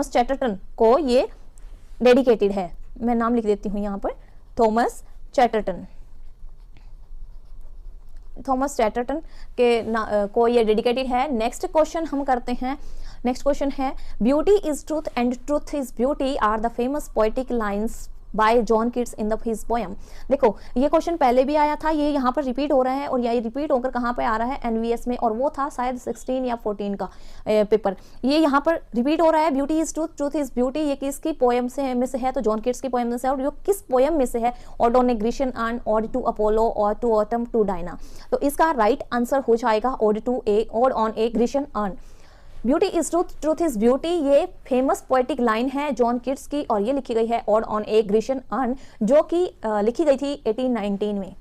चैटरटन को ये डेडिकेटेड है। मैं नाम लिख देती हूँ यहाँ पर, थॉमस चैटरटन के को ये डेडिकेटेड है। नेक्स्ट क्वेश्चन हम करते हैं। नेक्स्ट क्वेश्चन है, beauty is truth and truth is beauty are the famous poetic lines by John Keats in the his poem. देखो ये क्वेश्चन पहले भी आया था, ये यहाँ पर रिपीट हो रहा है और ये रिपीट होकर कहाँ पे आ रहा है? एनवीएस में, और वो था शायद 16 या 14 का पेपर। ये यहाँ पर रिपीट हो रहा है, beauty is truth, truth is beauty. ये किसकी पोएम से में से है? तो जॉन कीट्स की पोएम में से है। और ये किस पोएम में से है? Ode on a Grecian urn, ode to Apollo, ode to autumn, to Diana. तो इसका राइट आंसर हो जाएगा ode on a Grecian urn. Beauty is truth, truth is beauty, ये फेमस पोएटिक लाइन है जॉन कीट्स की और ये लिखी गई है ode on a Grecian urn, जो कि लिखी गई थी 1819 में,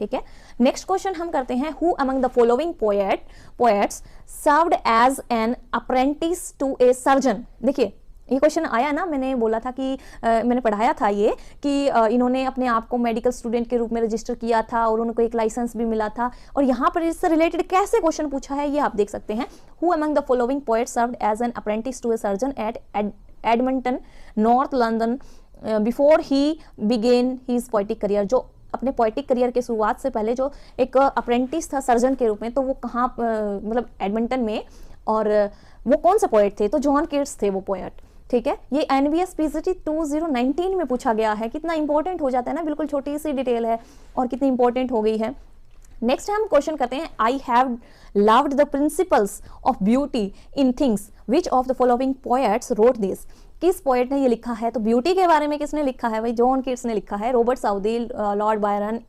ठीक है। नेक्स्ट क्वेश्चन हम करते हैं, who among the following poets served as an apprentice to a surgeon. देखिए ये क्वेश्चन आया ना, मैंने बोला था कि मैंने पढ़ाया था ये कि इन्होंने अपने आप को मेडिकल स्टूडेंट के रूप में रजिस्टर किया था और उनको एक लाइसेंस भी मिला था। और यहाँ पर इससे रिलेटेड कैसे क्वेश्चन पूछा है ये आप देख सकते हैं। Who among the following poets served as an apprentice to a surgeon at Edmonton, north London before he began his poetic career. जो अपने पोएटिक करियर के शुरुआत से पहले जो एक अप्रेंटिस था सर्जन के रूप में, तो वो कहाँ मतलब एडमंटन में, और वो कौन सा पोएट थे? तो जॉन कीट्स थे वो पोएट, ठीक है। ये एनवीएस पीजीटी 2019 में पूछा गया है। कितना इंपॉर्टेंट हो जाता है ना, बिल्कुल छोटी सी डिटेल है और कितनी इंपॉर्टेंट हो गई है। नेक्स्ट हम क्वेश्चन करते हैं, I have loved the principles of beauty in things, which of the following poets wrote this. किस पोएट ने ये लिखा है? तो ब्यूटी के बारे में किसने लिखा है? भाई जॉन कीट्स ने लिखा है। Robert Southey, Lord Byron,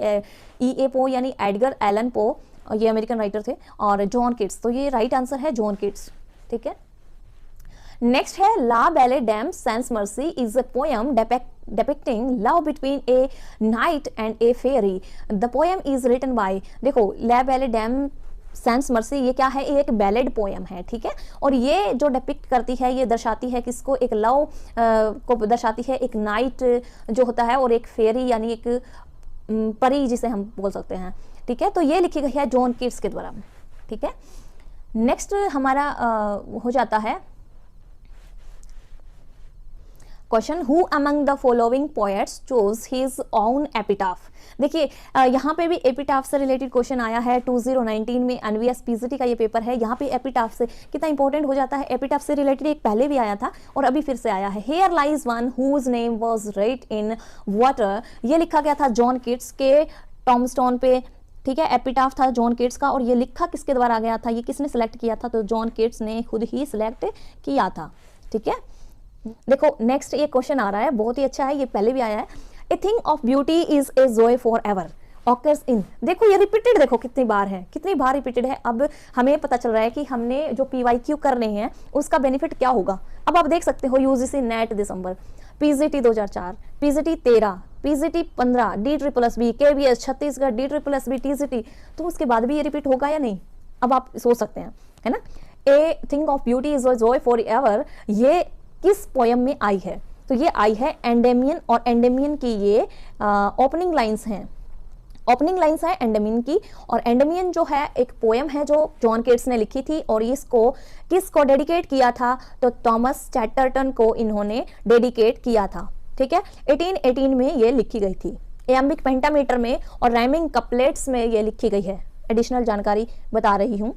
E.A. Poe यानी एडगर एलन पो, ये अमेरिकन राइटर थे, और जॉन कीट्स। तो ये राइट आंसर है जॉन कीट्स, ठीक है। नेक्स्ट है, La Belle Dame sans mercy is a poem depicting love between a knight and a fairy. The poem is written by, देखो ला बैले डैम सेंस मर्सी ये क्या है? ये एक बैलेड पोएम है, ठीक है। और ये जो डिपिक्ट करती है, ये दर्शाती है किसको? एक लव को दर्शाती है, एक नाइट जो होता है और एक फेरी यानी एक परी जिसे हम बोल सकते हैं, ठीक है। तो ये लिखी गई है जॉन कीट्स के द्वारा, ठीक है। नेक्स्ट हमारा हो जाता है question, who among the following poets chose his own epitaph. देखिए यहाँ पे भी एपिटाफ से रिलेटेड क्वेश्चन आया है 2019 में। एनवीएस पीजीटी का ये पेपर है। यहाँ पे एपिटाफ से कितना इंपॉर्टेंट हो जाता है। एपिटाफ से रिलेटेड एक पहले भी आया था और अभी फिर से आया है। Here lies one whose name was right in water, ये लिखा गया था जॉन कीट्स के टॉमस्टोन पे, ठीक है। एपिटाफ था जॉन कीट्स का और ये लिखा किसके द्वारा गया था? ये किसने सिलेक्ट किया था? तो जॉन कीट्स ने खुद ही सिलेक्ट किया था, ठीक है। देखो नेक्स्ट ये क्वेश्चन आ रहा है, बहुत ही अच्छा है, ये पहले भी आया है। A thing of beauty is a joy for ever occurs in. देखो ये रिपीटेड, देखो कितनी बार है, कितनी बार रिपीटेड है। अब हमें पता चल रहा है कि हमने जो PYQ करने हैं उसका बेनिफिट क्या होगा। अब आप देख सकते हो UGC NET December, PGT 2004, PGT 13, PGT 15, DSSS, KVS Chhattisgarh, DSSS, TCT, तो उसके बाद भी ये रिपीट होगा या नहीं? अब आप सोच सकते हैं, है ना। A thing of beauty is a joy for ever, ये किस पोएम में आई है? तो ये आई है एंडेमियन, और एंडेमियन की ये ओपनिंग लाइंस हैं। ओपनिंग लाइंस है एंडेमियन की, और एंडेमियन जो है एक पोएम है जो जॉन कीट्स ने लिखी थी और इसको किसको डेडिकेट किया था? तो थॉमस चैटरटन को इन्होंने डेडिकेट किया था, ठीक है। 1818 में ये लिखी गई थी। एम्बिक पेंटामीटर में और राइमिंग कपलेट्स में ये लिखी गई है। एडिशनल जानकारी बता रही हूँ।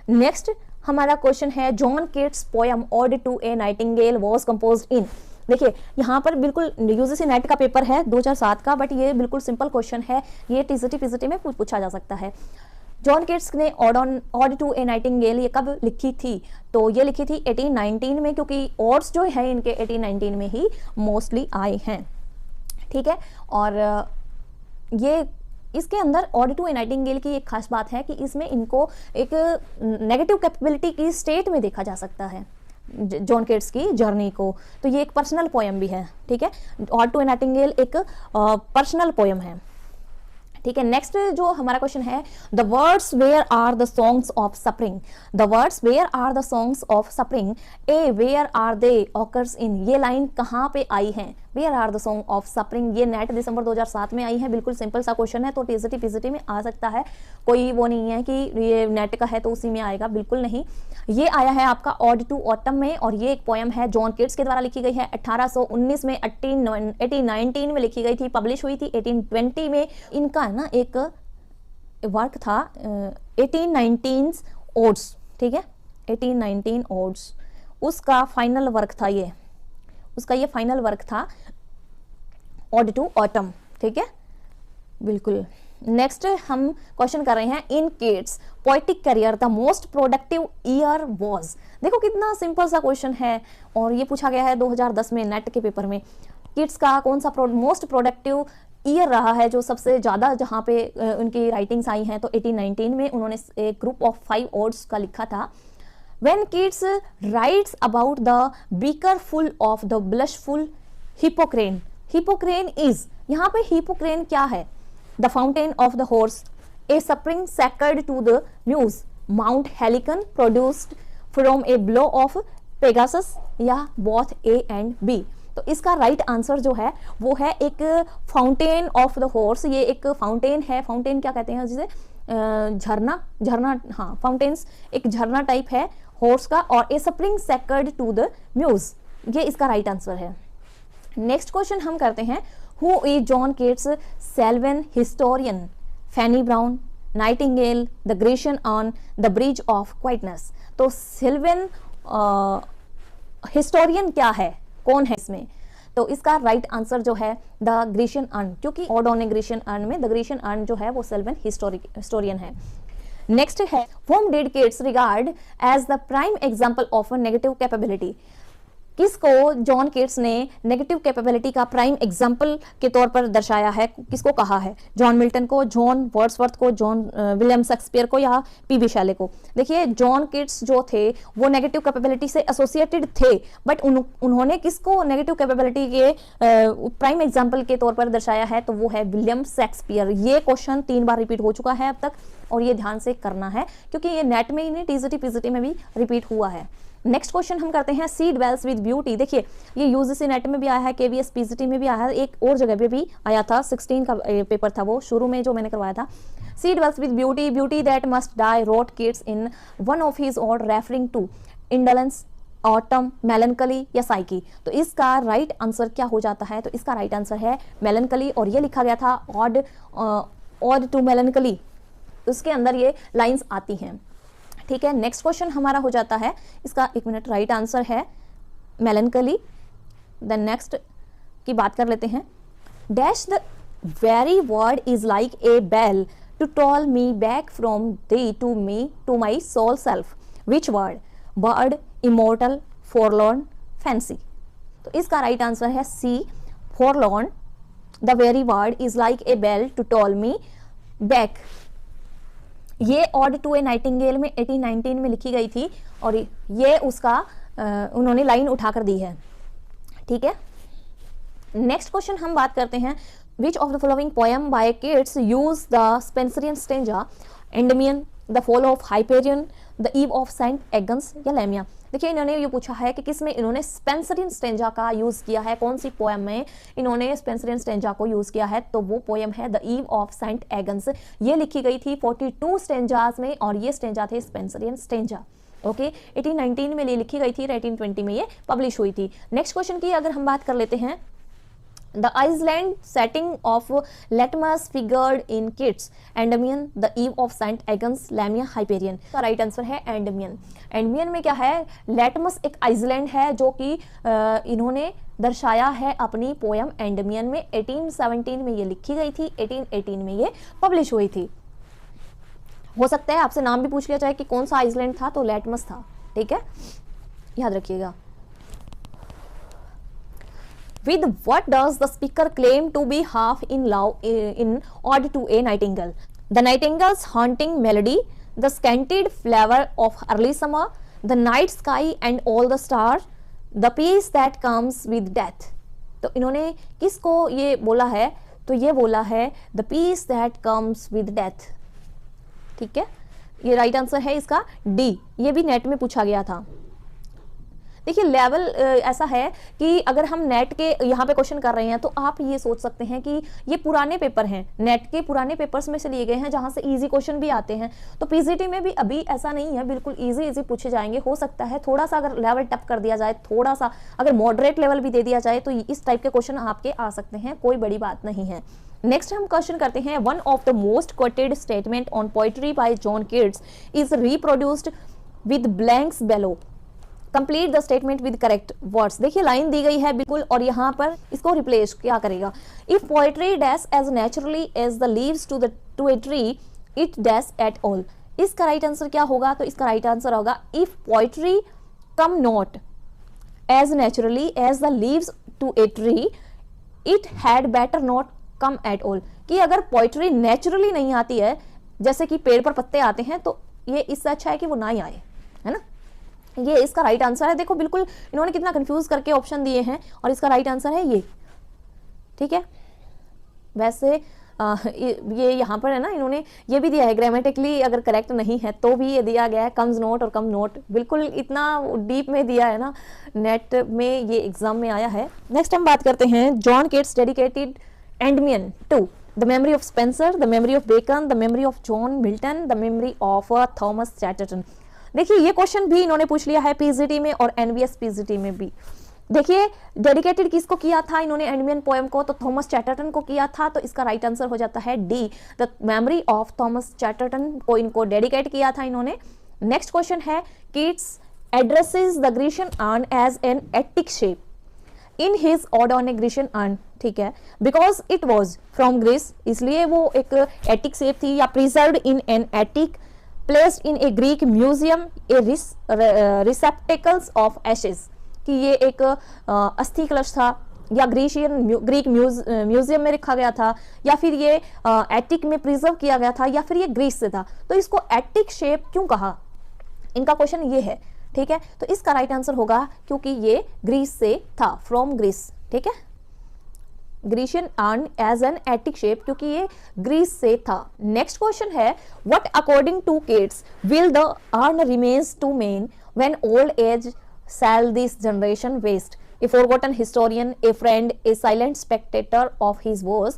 नेक्स्ट हमारा क्वेश्चन है, John Keats poem ode to a nightingale was composed in. देखिए यहाँ पर बिल्कुल यूजीसी नेट का पेपर है 2007 का, बट ये बिल्कुल सिंपल क्वेश्चन है, ये टीजीटी पीजीटी में पूछा जा सकता है। जॉन केट्स ने ऑड टू ए नाइटिंगेल ये कब लिखी थी? तो ये लिखी थी 1819 में, क्योंकि ऑड्स जो है इनके 1819 में ही मोस्टली आए हैं, ठीक है। और ये इसके अंदर ऑड टू ए नाइटिंगेल की एक खास बात है कि इसमें इनको एक नेगेटिव कैपेबिलिटी की स्टेट में देखा जा सकता है, जॉन केट्स की जर्नी को। तो ये एक पर्सनल पोएम भी है, ठीक है। ऑड टू ए नाइटिंगेल एक पर्सनल पोएम है, ठीक है। नेक्स्ट जो हमारा क्वेश्चन है, the words where are the songs of suffering. The words where are the songs of suffering, ay where are they occurs in, ये लाइन कहाँ पे आई है? Where are the song of suffering, ये नेट दिसंबर 2007 में आई है, बिल्कुल सिंपल सा क्वेश्चन है, तो टीजीटी पीजीटी में आ सकता है, कोई वो नहीं है कि ये नेट का है तो उसी में आएगा, बिल्कुल नहीं। ये आया है आपका ऑड टू ऑटम में, और ये एक पोएम है, जॉन केट्स के द्वारा लिखी गई है, 1819 में, 1819 में लिखी गई थी, पब्लिश हुई थी 1820 में। इनका ना एक वर्क था 1819 ओड्स, ठीक है, 1819 ओड्स, उसका फाइनल वर्क था ये, उसका ये फाइनल वर्क था ऑड टू ऑटम, ठीक है, बिल्कुल। नेक्स्ट हम क्वेश्चन कर रहे हैं, in Keats poetic career the most productive year was. देखो कितना सिंपल सा क्वेश्चन है, और ये पूछा गया है 2010 में नेट के पेपर में। किट्स का कौन सा मोस्ट प्रोडक्टिव ईयर रहा है, जो सबसे ज़्यादा जहाँ पे उनकी राइटिंग्स आई हैं, तो 1819 में उन्होंने एक ग्रुप ऑफ 5 ओड्स का लिखा था। When Keats writes about the beaker full of the blushful Hippocrene, Hippocrene is, यहाँ पे Hippocrene क्या है? The fountain of the horse, a spring sacred to the muse, Mount Helicon produced from a blow of Pegasus, या both A and B। तो इसका right answer जो है वो है एक फाउंटेन ऑफ द हॉर्स। ये एक फाउंटेन है, फाउंटेन क्या कहते हैं जिसे, झरना, झरना, हाँ, फाउंटेन्स एक झरना टाइप है हॉर्स का, और a spring sacred to the muse, ये इसका राइट आंसर है। नेक्स्ट क्वेश्चन हम करते हैं, who is John Keats sylvan historian? Fanny Brawne, nightingale, the Grecian on the bridge of quietness. तो सिल्वन हिस्टोरियन क्या है, कौन है इसमें? तो इसका राइट आंसर जो है द ग्रेशियन अर्न, क्योंकि odd on A Grecian earn में द ग्रेशियन अर्न जो है वो सेल्वन हिस्टोरियन है। नेक्स्ट है, whom did Keats regard as the prime example of a negative capability? किसको जॉन केट्स ने नेगेटिव कैपेबिलिटी का प्राइम एग्जाम्पल के तौर पर दर्शाया है, किसको कहा है? जॉन मिल्टन को, जॉन वर्ड्सवर्थ को, जॉन विलियम शेक्सपियर को, या पीबी शैले को? देखिए जॉन केट्स जो थे वो नेगेटिव कैपेबिलिटी से एसोसिएटेड थे, बट उन्होंने किसको नेगेटिव कैपेबिलिटी के प्राइम एग्जाम्पल के तौर पर दर्शाया है? तो वो है विलियम शेक्सपियर। ये क्वेश्चन 3 बार रिपीट हो चुका है अब तक, और ये ध्यान से करना है क्योंकि ये नेट में ही नहीं, टीजीटी पीजीटी में भी रिपीट हुआ है। नेक्स्ट क्वेश्चन हम करते हैं, सी ड्वेल्स विद ब्यूटी। देखिए ये यूजीसी नेट में भी आया है, केवीएस पीजीटी में भी आया है, एक और जगह पे भी आया था, 16 का पेपर था वो, शुरू में जो मैंने करवाया था। She dwells with beauty, beauty that must die, wrote Keats in one of his ode referring to indolence, autumn, melancholy या साइकी। तो इसका राइट आंसर क्या हो जाता है? तो इसका राइट आंसर है मेलनकली, और ये लिखा गया था ऑड टू मेलनकली, उसके अंदर ये लाइंस आती हैं, ठीक है। नेक्स्ट क्वेश्चन हमारा हो जाता है, इसका 1 मिनट, राइट आंसर है मेलनकली। देन नेक्स्ट की बात कर लेते हैं, dash the very word is like a bell to toll me back from thee to me to my sole self, which word? Bird, immortal, forlorn, fancy. तो इसका right answer है C, forlorn. The very word is like a bell to toll me back, ये ode to a nightingale में 1819 में लिखी गई थी, और ये उसका उन्होंने लाइन उठाकर दी है, ठीक है। नेक्स्ट क्वेश्चन हम बात करते हैं, which of the following poem by Keats use the Spenserian stanza, Endymion, the fall of Hyperion, the Eve of Saint Agnes या लेमिया। देखिए इन्होंने ये पूछा है कि किस में इन्होंने स्पेंसरियन स्टेंजा का यूज किया है, कौन सी पोएम में इन्होंने स्पेंसरियन स्टेंजा को यूज किया है? तो वो पोएम है the Eve of Saint Agnes. ये लिखी गई थी 42 स्टेंजास में, और ये स्टेंजा थे स्पेंसरियन स्टेंजा, ओके। 1819 में लिखी गई थी, 1820 में ये पब्लिश हुई थी। नेक्स्ट क्वेश्चन की अगर हम बात कर लेते हैं, The island setting of Latmus figured in Keats' Endymion, the Eve of Saint Agnes, Lamia Hyperion। का राइट आंसर है एंडमियन। एंडमियन में क्या है, लेटमस एक आइसलैंड है जो कि इन्होंने दर्शाया है अपनी पोयम एंडमियन में। 1817 में ये लिखी गई थी, 1818 में ये पब्लिश हुई थी। हो सकता है आपसे नाम भी पूछ लिया जाए कि कौन सा आइसलैंड था, तो लेटमस था, ठीक है, याद रखिएगा। With what does the speaker claim to be half in love in ode to a nightingale? The nightingale's haunting melody, the scented flower of early summer, the night sky and all the stars, the peace that comes with death। तो इन्होंने किसको ये बोला है, तो ये बोला है the peace that comes with death। ठीक है, ये राइट आंसर है इसका डी। ये भी नेट में पूछा गया था। देखिए लेवल ऐसा है कि अगर हम नेट के यहाँ पे क्वेश्चन कर रहे हैं तो आप ये सोच सकते हैं कि ये पुराने पेपर हैं, नेट के पुराने पेपर्स में से लिए गए हैं जहाँ से इजी क्वेश्चन भी आते हैं। तो पीजीटी में भी अभी ऐसा नहीं है, बिल्कुल इजी पूछे जाएंगे। हो सकता है थोड़ा सा अगर लेवल टफ कर दिया जाए, थोड़ा सा अगर मॉडरेट लेवल भी दे दिया जाए तो इस टाइप के क्वेश्चन आपके आ सकते हैं, कोई बड़ी बात नहीं है। नेक्स्ट हम क्वेश्चन करते हैं, one of the most quoted statement on poetry by John Keats is reproduced with blanks below. Complete the statement with correct words. देखिए लाइन दी गई है बिल्कुल, और यहाँ पर इसको रिप्लेस क्या करेगा, if poetry dash as naturally as the leaves to a tree it dash at all. इसका राइट आंसर क्या होगा, तो इसका राइट आंसर होगा if poetry come not as naturally as the leaves to a tree it had better not come at all. कि अगर poetry naturally नहीं आती है, जैसे कि पेड़ पर पत्ते आते हैं, तो ये इससे अच्छा है कि वो ना ही आए, है ना। ये इसका राइट आंसर है। देखो बिल्कुल इन्होंने कितना कंफ्यूज करके ऑप्शन दिए हैं, और इसका राइट आंसर है ये, ठीक है। वैसे ये यहाँ पर है ना, इन्होंने ये भी दिया है ग्रामेटिकली अगर करेक्ट नहीं है तो भी ये दिया गया है कम्स नोट और कम नोट, बिल्कुल इतना डीप में दिया है ना, नेट में ये एग्जाम में आया है। नेक्स्ट हम बात करते हैं, John Keats dedicated Endymion to the memory of Spenser, the memory of Bacon, the memory of John Milton, the memory of Thomas Chatterton. देखिए ये क्वेश्चन भी इन्होंने पूछ लिया है पीजीटी में और एनवीएस पीजीटी में भी। देखिए डेडिकेटेड किसको किया था इन्होंने एंडमियन पोएम को, तो थॉमस चैटरटन को किया था, तो इसका राइट आंसर हो जाता है D, the memory of Thomas Chatterton को इनको डेडिकेट किया था इन्होंने। नेक्स्ट क्वेश्चन है, Keats addresses the Grecian urn as an Attic shape in his ode on a Grecian urn, ठीक है, because it was from Greece, इसलिए वो एक एटिक शेप थी, या preserved in an attic placed in a Greek museum a receptacles of ashes, कि ये एक अस्थि कलश था, या ग्रीक म्यूजियम में रखा गया था, या फिर ये एटिक में प्रिजर्व किया गया था, या फिर ये ग्रीस से था। तो इसको एटिक शेप क्यों कहा, इनका क्वेश्चन ये है, ठीक है। तो इसका राइट आंसर होगा क्योंकि ये ग्रीस से था, फ्रॉम ग्रीस, ठीक है। Grecian urn as an Attic shape, क्योंकि ये ग्रीस से था। नेक्स्ट क्वेश्चन है, what according to Keats will the urn remains to men when old age shall this generation waste, a forgotten historian, a friend, a silent spectator of his woes,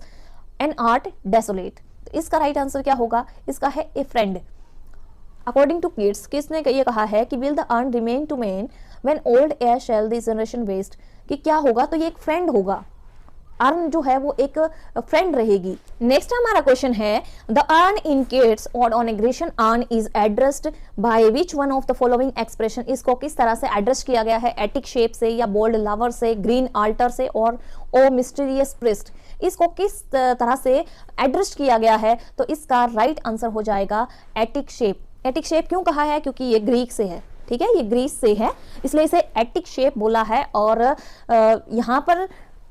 an art desolate। तो इसका right answer क्या होगा, इसका है a friend. According to Keats किसने ये कहा है कि will the urn remain to men when old age shall this generation waste, कि क्या होगा, तो ये एक फ्रेंड होगा, अर्न जो है वो एक फ्रेंड रहेगी। नेक्स्ट हमारा क्वेश्चन है, the earn in Keats ode on a Grecian earn is addressed by which one of the following expression. इसको किस तरह से एड्रेस किया गया है, एटिक शेप से, या बोल्ड लवर से, ग्रीन आल्टर से, और ओ मिस्टीरियस प्रिस्ट, इसको किस तरह से एड्रेस किया गया है, तो इसका राइट आंसर हो जाएगा एटिक शेप। एटिक शेप क्यों कहा है, क्योंकि ये ग्रीक से है, ठीक है, ये ग्रीस से है, इसलिए इसे एटिक शेप बोला है। और यहाँ पर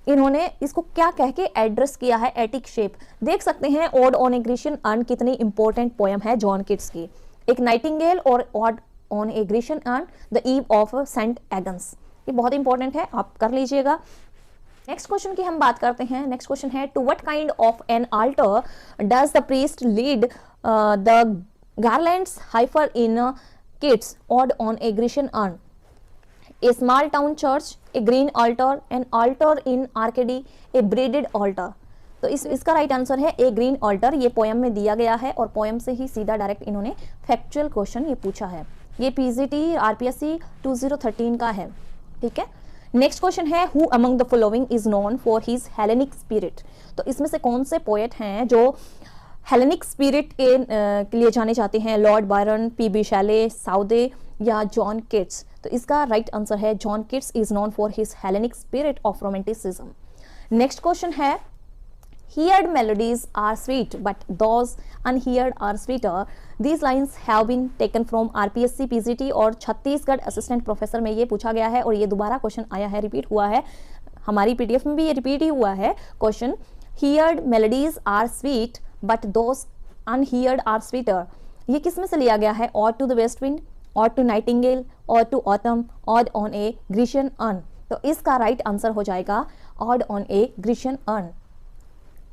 इन्होंने इसको क्या कह के एड्रेस किया है, एटिक शेप। देख सकते हैं ode on a Grecian urn कितनी इंपॉर्टेंट पोएम है जॉन कीट्स की, एक नाइटिंगेल और ode on a Grecian urn the Eve of Saint Agnes, ये बहुत इंपॉर्टेंट है, आप कर लीजिएगा। नेक्स्ट क्वेश्चन की हम बात करते हैं। नेक्स्ट क्वेश्चन है, to what kind of an altar does the priest lead the garlands heifer in Keats ode on a Grecian urn, a small town church, a green altar, an altar in Arcady, a braided altar। तो इसका right answer है ए green alter. ये poem में दिया गया है और poem से ही सीधा डायरेक्ट इन्होंने फैक्चुअल क्वेश्चन ये पूछा है। ये पीजीटी आरपीएससी 2013 का है, ठीक है। नेक्स्ट क्वेश्चन है who among the following is known for his Hellenic spirit. तो इसमें से कौन से पोएट हैं जो हेलेनिक स्पिरिट के लिए जाने जाते हैं? Lord Byron, PB Shelley, Southey या जॉन किट्स? तो इसका राइट आंसर है John Keats is known for his Hellenic spirit of romanticism. Next question है heard melodies are sweet but those unheard are sweeter. These lines have been taken from RPSC PGT और Chhattisgarh assistant professor में ये पूछा गया है और ये दोबारा क्वेश्चन आया है, रिपीट हुआ है, हमारी पीडीएफ में भी ये रिपीट ही हुआ है question. heard melodies are sweet but those unheard are sweeter, ये किस में से लिया गया है? Ode to the West Wind, Ode to Nightingale, Ode to Autumn, Ode on a Grecian Urn। तो इसका राइट आंसर हो जाएगा Ode on a Grecian Urn।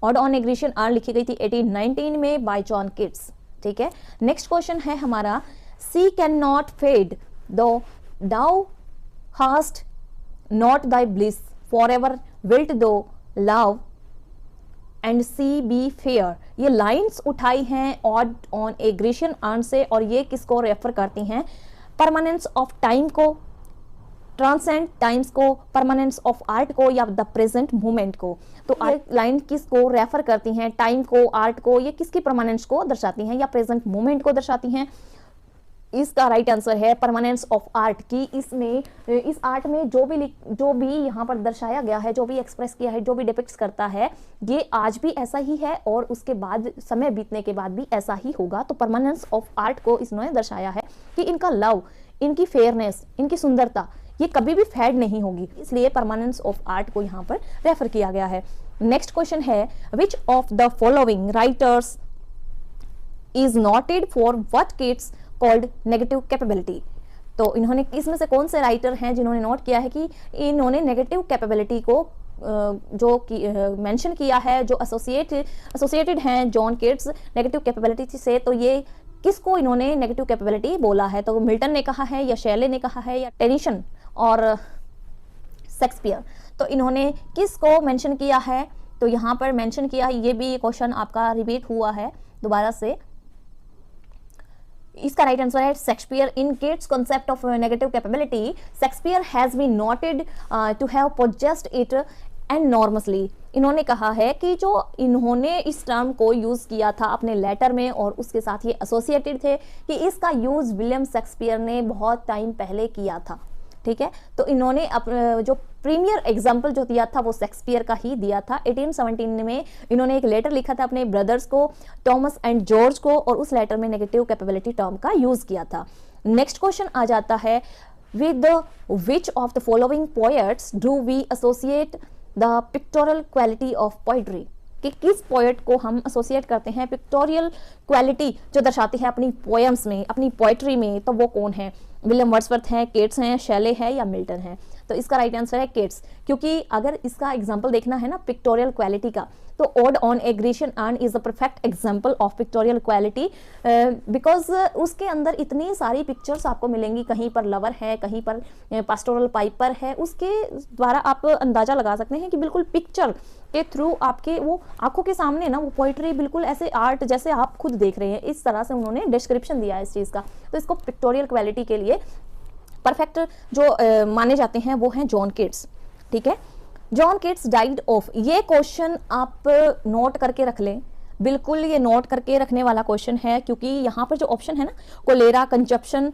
Odd on a Grecian earn लिखी गई थी 1819 में बाय जॉन किट्स। ठीक है, नेक्स्ट क्वेश्चन है हमारा सी can not fade though thou hast not thy bliss for ever wilt thou love and she be fair. ये lines उठाई हैं ode on a Grecian urn से और ये किसको रेफर करती हैं? परमानेंस ऑफ टाइम को, ट्रांसेंड टाइम्स को, परमानेंस ऑफ आर्ट को या द प्रेजेंट मोमेंट को। तो ये लाइन किसको रेफर करती हैं? टाइम को, आर्ट को, ये किसकी परमानेंस को दर्शाती हैं या प्रेजेंट मोमेंट को दर्शाती हैं? इसका राइट आंसर है परमानेंस ऑफ आर्ट की। इसमें इस आर्ट में जो भी यहाँ पर दर्शाया गया है, जो भी एक्सप्रेस किया है, जो भी डिपिक्ट करता है, ये आज भी ऐसा ही है और उसके बाद समय बीतने के बाद भी ऐसा ही होगा। तो परमानेंस ऑफ आर्ट को इसने दर्शाया है कि इनका लव, इनकी फेयरनेस, इनकी सुंदरता ये कभी भी फेड नहीं होगी, इसलिए परमानेंस ऑफ आर्ट को यहाँ पर रेफर किया गया है। नेक्स्ट क्वेश्चन है which of the following writers is noted for what Keats called negative capability. तो इन्होंने इसमें से कौन से राइटर हैं जिन्होंने नोट किया है कि इन्होंने नेगेटिव कैपेबिलिटी को जो मेंशन किया है, जो एसोसिएटेड हैं जॉन किट्स नेगेटिव कैपेबिलिटी से। तो ये किसको इन्होंने नेगेटिव कैपेबिलिटी बोला है? तो मिल्टन ने कहा है या शैले ने कहा है या टेनिसन और शेक्सपियर। तो इन्होंने किसको मेंशन किया है? तो यहाँ पर मेंशन किया है, ये भी क्वेश्चन आपका रिपीट हुआ है दोबारा से। इसका राइट आंसर है Shakespeare. In Keats concept of negative capability Shakespeare has been noted to have possessed it enormously. इन्होंने कहा है कि जो इन्होंने इस टर्म को यूज किया था अपने लेटर में और उसके साथ ये एसोसिएटेड थे कि इसका यूज विलियम शेक्सपियर ने बहुत टाइम पहले किया था। ठीक है, तो इन्होंने जो प्रीमियर एग्जाम्पल जो दिया था वो शेक्सपियर का ही दिया था। 1817 में इन्होंने एक लेटर लिखा था अपने ब्रदर्स को, टॉमस एंड जॉर्ज को, और उस लेटर में नेगेटिव कैपेबिलिटी टर्म का यूज किया था। नेक्स्ट क्वेश्चन आ जाता है with which of the following poets do we associate the pictorial quality of poetry. कि किस पोएट को हम एसोसिएट करते हैं पिक्टोरियल क्वालिटी जो दर्शाती है अपनी पोएम्स में, अपनी पोएट्री में? तो वो कौन है? विलियम वर्ड्सवर्थ हैं, केट्स हैं, शैले है या मिल्टन है? तो इसका राइट आंसर है केट्स, क्योंकि अगर इसका एग्जांपल देखना है ना पिक्टोरियल क्वालिटी का, तो ode on a Grecian earn is the perfect example of pictorial quality, because उसके अंदर इतनी सारी पिक्चर्स आपको मिलेंगी। कहीं पर लवर है, कहीं पर पास्टोरल पाइपर है, उसके द्वारा आप अंदाजा लगा सकते हैं कि बिल्कुल पिक्चर के थ्रू आपके वो आंखों के सामने ना वो पोइट्री बिल्कुल ऐसे आर्ट जैसे आप खुद देख रहे हैं, इस तरह से उन्होंने डिस्क्रिप्शन दिया है इस चीज़ का। तो इसको पिक्टोरियल क्वालिटी के लिए परफेक्ट जो माने जाते हैं वो हैं जॉन किट्स। ठीक है, जॉन किट्स डाइड ऑफ, ये क्वेश्चन आप नोट करके रख लें, बिल्कुल ये नोट करके रखने वाला क्वेश्चन है, क्योंकि यहाँ पर जो ऑप्शन है ना कोलेरा, कंजप्शन,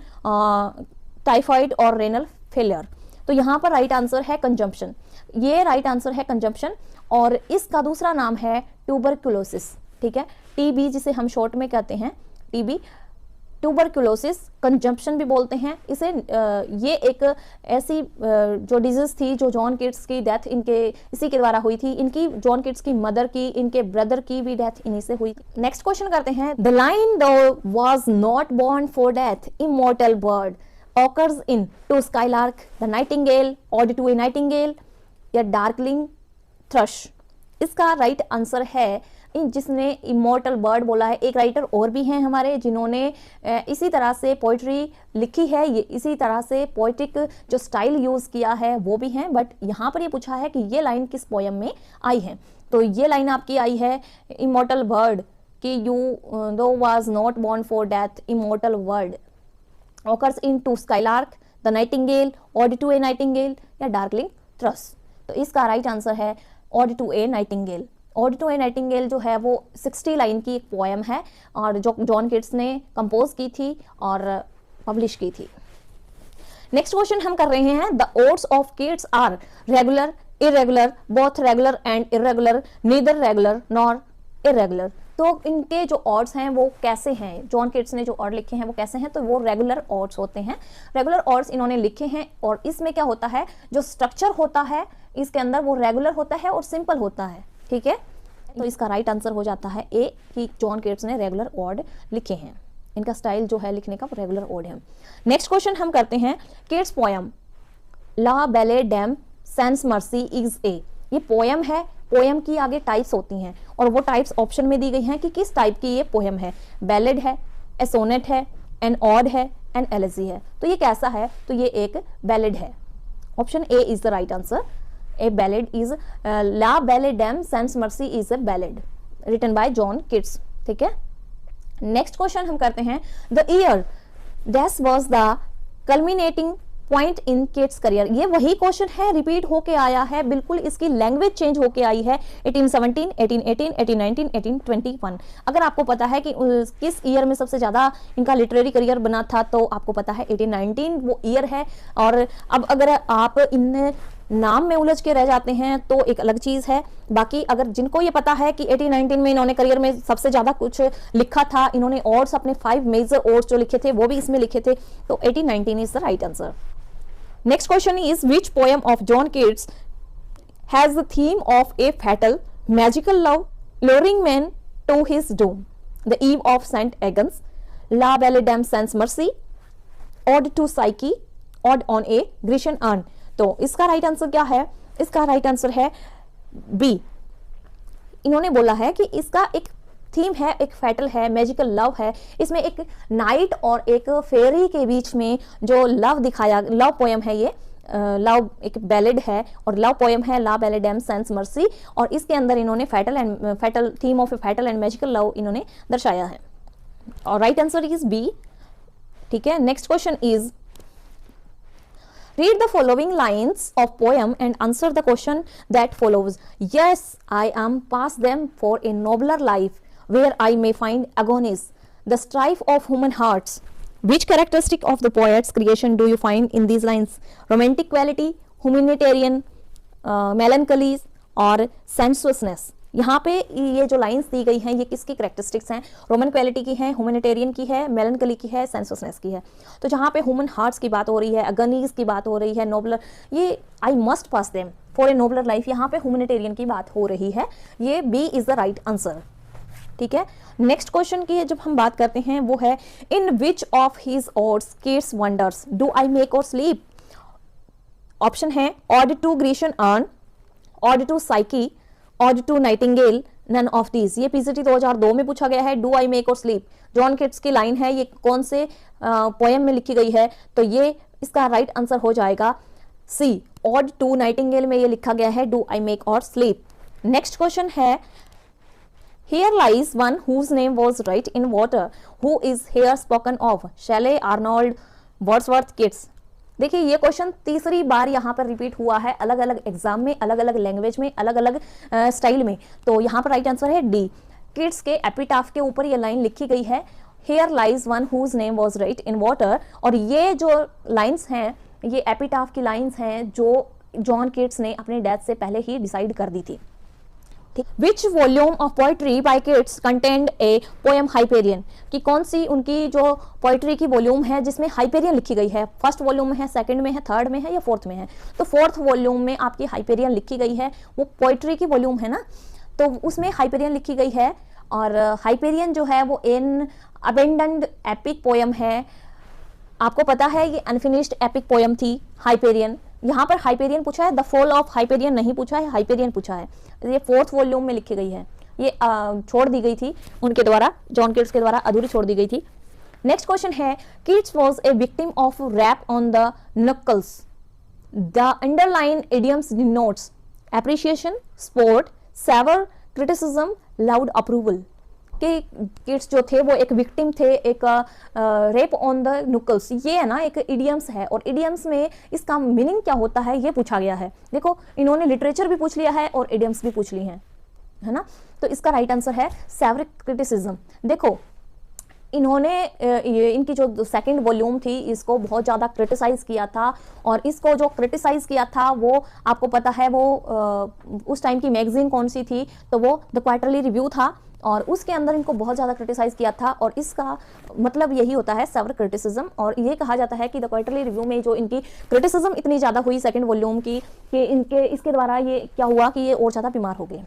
टाइफाइड और रेनल फेलियर, तो यहाँ पर राइट आंसर है कंजम्पशन। ये राइट आंसर है कंजम्पशन और इसका दूसरा नाम है ट्यूबरकुलोसिस। ठीक है, टीबी जिसे हम शॉर्ट में कहते हैं टीबी, ट्यूबरकुलोसिस, कंजम्पशन भी बोलते हैं इसे। ये एक ऐसी जो डिजीज थी जो जॉन किट्स की डेथ इनके इसी के द्वारा हुई थी। इनकी जॉन किट्स की मदर की, इनके ब्रदर की भी डेथ इन्हीं से हुई थी। नेक्स्ट क्वेश्चन करते हैं, द लाइन दो was not born for death, immortal bird occurs in to skylark, the nightingale, ode to a nightingale या डार्कलिंग थ्रश। इसका राइट आंसर है जिसने इमॉर्टल बर्ड बोला है। एक राइटर और भी हैं हमारे जिन्होंने इसी तरह से पोइट्री लिखी है, ये इसी तरह से पोइटिक जो स्टाइल यूज किया है वो भी हैं, बट यहाँ पर ये पूछा है कि ये लाइन किस पोयम में आई है। तो ये लाइन आपकी आई है इमॉर्टल बर्ड कि यू दो was not born for death, immortal word occurs in to skylark, the nightingale, ode to a nightingale या डार्कलिंग थ्रस। तो इसका राइट आंसर है ode to a nightingale. Ode to a nightingale जो है वो 60 line की एक पोएम है और जो जॉन किट्स ने कंपोज की थी और पब्लिश की थी। नेक्स्ट क्वेश्चन हम कर रहे हैं, the odes of Keats are regular, irregular, both regular and irregular, neither regular nor irregular. तो इनके जो ऑड्स हैं वो कैसे हैं, जॉन किट्स ने जो ऑड लिखे हैं वो कैसे हैं, तो वो रेगुलर ऑड्स होते हैं। रेगुलर ऑड्स इन्होंने लिखे हैं और इसमें क्या होता है, जो स्ट्रक्चर होता है इसके अंदर वो रेगुलर होता है और सिंपल होता है, ठीक है। तो इसका राइट आंसर हो जाता है ए कि जॉन किट्स ने रेगुलर ऑड लिखे हैं, इनका स्टाइल जो है लिखने का वो रेगुलर ऑड है। नेक्स्ट क्वेश्चन हम करते हैं, Keats poem la belle dame sans mercy is a. ये पोएम है, पोएम की आगे टाइप्स होती हैं और वो टाइप्स ऑप्शन में दी गई हैं कि किस टाइप की ये पोएम है। बैलेड है, ए सोनेट है, एन ऑड है, एन एलेजी है। तो ये कैसा है, तो ये एक बैलेड है। Option A is the right answer. A ballad is la belle dame sans mercy is a ballad written by John Keats, ठीक है। नेक्स्ट क्वेश्चन हम करते हैं, the year that was the culminating point in Keats career. ये वही question है, repeat होके आया है, बिल्कुल इसकी लैंग्वेज चेंज होके आई है। 1817, 1818, 1819, 1821। अगर आपको पता है कि किस ईयर में सबसे ज्यादा इनका लिटरेरी करियर बना था तो आपको पता है 1819 वो ईयर है। और अब अगर आप इन नाम में उलझ के रह जाते हैं तो एक अलग चीज है। बाकी अगर जिनको ये पता है कि 1819 में इन्होंने करियर में सबसे ज्यादा कुछ लिखा था, इन्होंने ऑड्स अपने 5 मेजर ऑड्स जो लिखे थे वो भी इसमें लिखे थे, तो 1819 is the right answer. Next question is, which poem of John Keats has the theme of a fatal, magical love luring man to his doom? The Eve of Saint Agnes, La Belle Dame Sans Mercy, Ode to Psyche, Ode on a Grecian Urn। तो इसका right answer क्या है, इसका right answer है B. इन्होंने बोला है कि इसका एक थीम है, एक फैटल है, मैजिकल लव है। इसमें एक नाइट और एक फेरी के बीच में जो लव दिखाया, लव पोएम है ये, लव एक बैलेड है और लव पोएम है ला बेले डेम सेंस मर्सी, और इसके अंदर इन्होंने fatal theme of A fatal and magical love इन्होंने दर्शाया है और राइट आंसर इज बी, ठीक है। Next question is, read the following lines of poem and answer the question that follows. Yes, I am past them for a nobler life where I may find agonies, the strife of human hearts. Which characteristic of the poet's creation do you find in these lines? Romantic quality, humanitarian, melancholy और sensuousness। यहाँ पे ये जो lines दी गई हैं ये किसकी characteristics हैं? रोमन क्वालिटी की है, ह्यूमैनिटेरियन की है, मेलनकली की है, सेंसुअसनेस की है। तो जहाँ पे ह्यूमन हार्ट्स की बात हो रही है, अगनीज की बात हो रही है, नोबलर, ये I must pass them for a nobler life, यहाँ पे ह्यूमैनिटेरियन की बात हो रही है। ये B is the right answer, ठीक है। नेक्स्ट क्वेश्चन की जब हम बात करते हैं वो है, in which of his odes Keats wonders do I make or sleep. Option है ode to Grecian urn, ode to Psyche, ode to nightingale, none of these. ये पीसीटी 2002 में पूछा गया है। Do I make or sleep John Keats की line है, ये कौन से पोएम में लिखी गई है? तो ये इसका राइट आंसर हो जाएगा सी, ऑड टू नाइटिंगेल में ये लिखा गया है do I make or sleep. Next question है, here lies one whose name was write in water, who is here spoken of, Shelley, Arnold, Wordsworth, Keats. देखिए ये क्वेश्चन तीसरी बार यहाँ पर रिपीट हुआ है, अलग अलग एग्जाम में, अलग अलग लैंग्वेज में, अलग अलग स्टाइल में। तो यहाँ पर राइट आंसर है डी। किट्स के एपिटाफ के ऊपर ये लाइन लिखी गई है, here lies one whose name was right in water, और ये जो लाइंस हैं ये एपिटाफ की लाइंस हैं जो जॉन किट्स ने अपने डेथ से पहले ही डिसाइड कर दी थी। Which volume of poetry by Keats contained a poem Hyperion, कि कौन सी उनकी जो पोइट्री की वॉल्यूम है जिसमें हाइपेरियन लिखी गई है? फर्स्ट वॉल्यूम में है, सेकंड में है, थर्ड में है या फोर्थ में है? तो फोर्थ वॉल्यूम में आपकी हाइपेरियन लिखी गई है, वो पोइट्री की वॉल्यूम है ना, तो उसमें हाइपेरियन लिखी गई है। और हाइपेरियन जो है वो एन अबेंडेंड एपिक पोएम है। आपको पता है ये अनफिनिश्ड एपिक पोएम थी हाइपेरियन। यहाँ पर हाइपेरियन पूछा है, द फॉल ऑफ हाइपेरियन नहीं पूछा है, हाइपेरियन पूछा है। ये फोर्थ वॉल्यूम में लिखी गई है, ये छोड़ दी गई थी उनके द्वारा, जॉन किट्स के द्वारा अधूरी छोड़ दी गई थी। नेक्स्ट क्वेश्चन है, Keats was a victim of rap on the knuckles, the underline idioms denotes appreciation, sport, savour, criticism, loud approval. कि किड्स जो थे वो एक विक्टिम थे, एक रेप ऑन द नुकल्स, ये है ना एक इडियम्स है, और इडियम्स में इसका मीनिंग क्या होता है ये पूछा गया है। देखो इन्होंने लिटरेचर भी पूछ लिया है और इडियम्स भी पूछ ली हैं, है ना। तो इसका राइट आंसर है सेवरिक क्रिटिसिज्म। देखो इन्होंने इनकी जो सेकंड वॉल्यूम थी इसको बहुत ज़्यादा क्रिटिसाइज किया था, और इसको जो क्रिटिसाइज किया था वो आपको पता है वो उस टाइम की मैगजीन कौन सी थी, तो वो द क्वार्टरली रिव्यू था, और उसके अंदर इनको बहुत ज़्यादा क्रिटिसाइज किया था, और इसका मतलब यही होता है सेवर क्रिटिसिज्म। और ये कहा जाता है कि द क्वार्टरली रिव्यू में जो इनकी क्रिटिसिज्म इतनी ज़्यादा हुई सेकंड वॉल्यूम की कि इसके द्वारा ये क्या हुआ कि ये और ज़्यादा बीमार हो गए,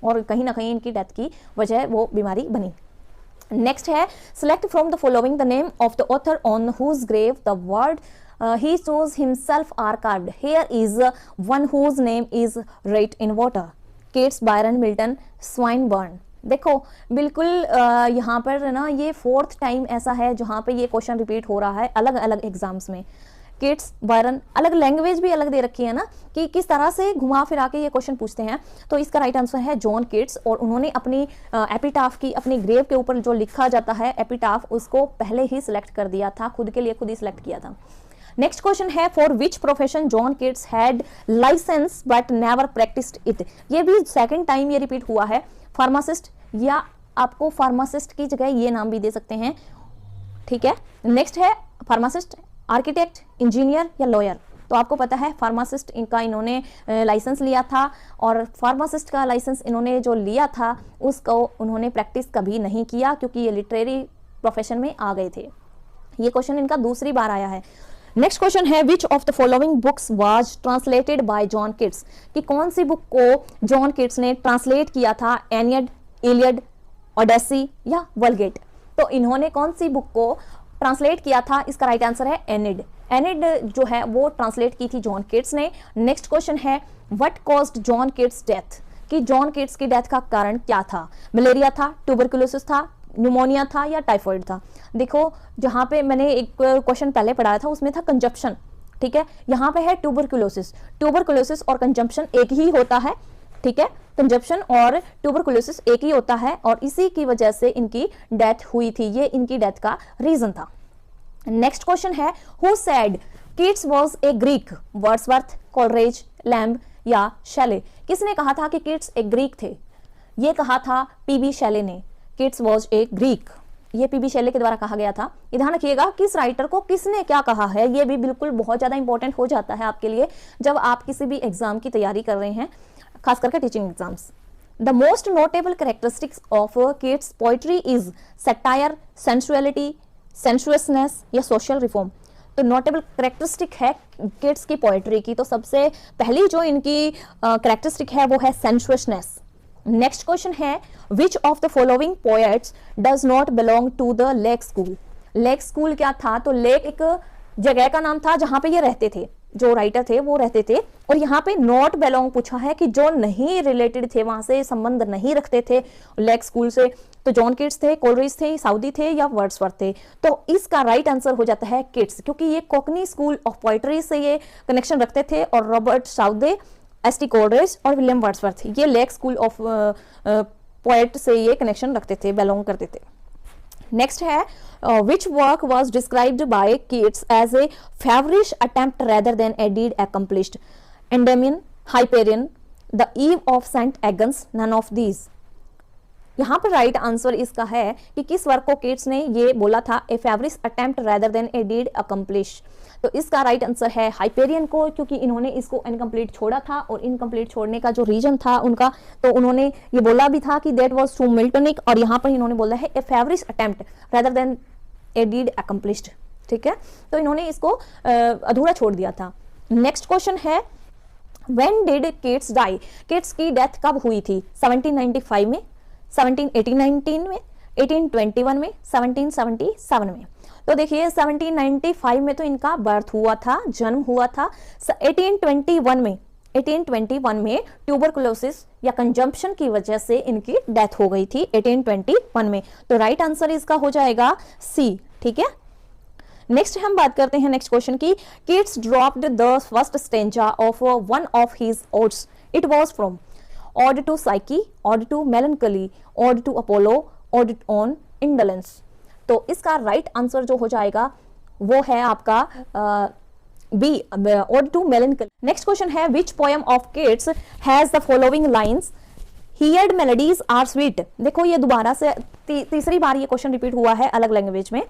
और कहीं ना कहीं इनकी डेथ की वजह वो बीमारी बनी। नेक्स्ट है select from the following the name of the author on whose grave the word he chose himself are carved. Here is one whose name is written in water. Keats, Byron, Milton, Swinburne. देखो बिल्कुल यहाँ पर ना ये fourth time ऐसा है जहाँ पे ये क्वेश्चन रिपीट हो रहा है अलग अलग एग्जाम्स में। किट्स, बायरन, अलग लैंग्वेज भी अलग दे रखी है ना कि किस तरह से घुमा फिरा के ये क्वेश्चन पूछते हैं। तो इसका राइट आंसर है जॉन किट्स, और उन्होंने अपनी एपिटाफ की अपनी ग्रेव के ऊपर जो लिखा जाता है एपिटाफ उसको पहले ही सिलेक्ट कर दिया था, खुद के लिए खुद ही सिलेक्ट किया था। नेक्स्ट क्वेश्चन है for which profession John Keats had licence but never practised it. ये भी सेकंड टाइम ये रिपीट हुआ है। फार्मासिस्ट, या आपको फार्मासिस्ट की जगह ये नाम भी दे सकते हैं, ठीक है। नेक्स्ट है फार्मासिस्ट, आर्किटेक्ट, इंजीनियर या लॉयर। तो आपको पता है फार्मासिस्ट इनका इन्होंने लाइसेंस लिया था, और फार्मासिस्ट का लाइसेंस इन्होंने जो लिया था उसको उन्होंने प्रैक्टिस कभी नहीं किया क्योंकि ये लिटरेरी प्रोफेशन में आ गए थे। ये क्वेश्चन इनका दूसरी बार आया है। नेक्स्ट क्वेश्चन है which of the following books was translated bye John kits, कि कौन सी बुक को जॉन किट्स ने ट्रांसलेट किया था, एनियड, इलियड, ओडेसी या वलगेट। तो इन्होंने कौन सी बुक को ट्रांसलेट किया था, इसका राइट आंसर है एनिड। एनिड जो है वो ट्रांसलेट की थी जॉन किट्स ने। नेक्स्ट क्वेश्चन है what caused John Keats death, कि जॉन किट्स की डेथ का कारण क्या था, मलेरिया था, ट्यूबरकुलोसिस था, न्यूमोनिया था या टाइफाइड था। देखो जहाँ पे मैंने एक क्वेश्चन पहले पढ़ाया था उसमें था कंजप्शन, ठीक है, यहाँ पे है ट्यूबरकुलोसिस। ट्यूबरकुलोसिस और कंजप्शन एक ही होता है, ठीक है, कंजप्शन और ट्यूबरकुलोसिस एक ही होता है, और इसी की वजह से इनकी डेथ हुई थी, ये इनकी डेथ का रीजन था। नेक्स्ट क्वेश्चन है who said Keats was a Greek, Wordsworth, Coleridge, Lamb या शैले। किसने कहा था कि किट्स एक ग्रीक थे, ये कहा था पीबी शैले ने। किट्स वाज ए ग्रीक, ये पीबी शैले के द्वारा कहा गया था। ये ध्यान रखिएगा किस राइटर को किसने क्या कहा है, ये भी बिल्कुल बहुत ज्यादा इंपॉर्टेंट हो जाता है आपके लिए जब आप किसी भी एग्जाम की तैयारी कर रहे हैं, खास करके teaching exams. The most notable characteristics of Keats poetry is satire, sensuality, sensuousness या सोशल रिफॉर्म। तो नोटेबल कैरेक्टरिस्टिक है किट्स की पोइट्री की, तो सबसे पहली जो इनकी कैरेक्टरिस्टिक है वो है सेंसुअसनेस। नेक्स्ट क्वेश्चन है which of the following poets does not belong to the lake school. Lake school क्या था, तो लेक एक जगह का नाम था जहां पे ये रहते थे, जो राइटर थे वो रहते थे, और यहाँ पे नॉट बिलोंग पूछा है कि जो नहीं रिलेटेड थे, वहां से संबंध नहीं रखते थे लेक स्कूल से। तो जॉन किट्स थे, कोलरिज थे, साउदी थे या वर्ड्सवर्थ थे। तो इसका राइट आंसर हो जाता है किट्स, क्योंकि ये कोकनी स्कूल ऑफ पोइट्री से ये कनेक्शन रखते थे, और Robert Southey, S T Coleridge और विलियम वर्ड्सवर्थ ये लेक स्कूल ऑफ पोएट से ये कनेक्शन रखते थे, बिलोंग करते थे। नेक्स्ट है which work was described by Keats as a feverish attempt rather than a deed accomplished. Endymion, Hyperion, the Eve of Saint Agnes, none of these. यहाँ पर right answer इसका है कि किस वर्क को किट्स ने ये बोला था ए feverish attempt rather than a deed accomplish. तो इसका राइट आंसर है हाइपेरियन को, क्योंकि इन्होंने इसको इनकम्प्लीट छोड़ा था, और इनकम्प्लीट छोड़ने का जो रीजन था उनका, तो उन्होंने ये बोला भी था कि दैट वाज टू मिल्टनिक, और यहाँ पर इन्होंने बोला है a feverish attempt rather than a deed accomplished, ठीक है। तो इन्होंने इसको अधूरा छोड़ दिया था। नेक्स्ट क्वेश्चन है when did Keats die. Keats की डेथ कब हुई थी, 1795 में, 1789 में, 1821 में, 1777 में। तो देखिए 1795 में तो इनका बर्थ हुआ था, जन्म हुआ था। 1821 में ट्यूबरकुलोसिस या कंजम्पशन की वजह से इनकी डेथ हो गई थी 1821 में। तो राइट आंसर इसका हो जाएगा सी, ठीक है। नेक्स्ट हम बात करते हैं नेक्स्ट क्वेश्चन की। Keats dropped the first stanza of one of his odes, it was from Ode to Psyche, Ode to Melancholy, Ode to Apollo, ode on indolence. तो इसका राइट आंसर जो हो जाएगा वो है आपका B, ode to melancholy. Next question है which poem of Keats has the following lines heard melodies are sweet. देखो ये दोबारा से तीसरी बार ये क्वेश्चन रिपीट हुआ है अलग लैंग्वेज में।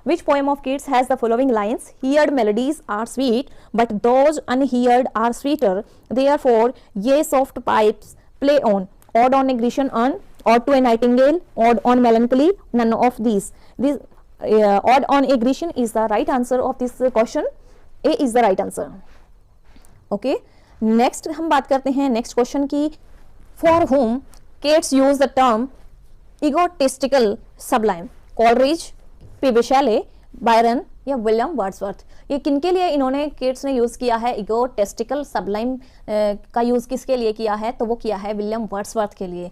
Which poem of Keats has the following lines heard melodies are sweet but those unheard are sweeter therefore ye soft pipes play on odd on a Grecian urn, odd to a nightingale, odd on melancholy, none of these. This odd on a Grecian is the right answer of this question. A is the right answer. Okay. Next हम बात करते हैं next question की। For whom Keats used the term egotistical sublime? Coleridge, P.B. Shelley, Byron या William Wordsworth. ये किनके लिए इन्होंने किड्स ने यूज किया है इगोटेस्टिकल सबलाइम का यूज किसके लिए किया है? तो वो किया है विलियम वर्ड्सवर्थ के लिए।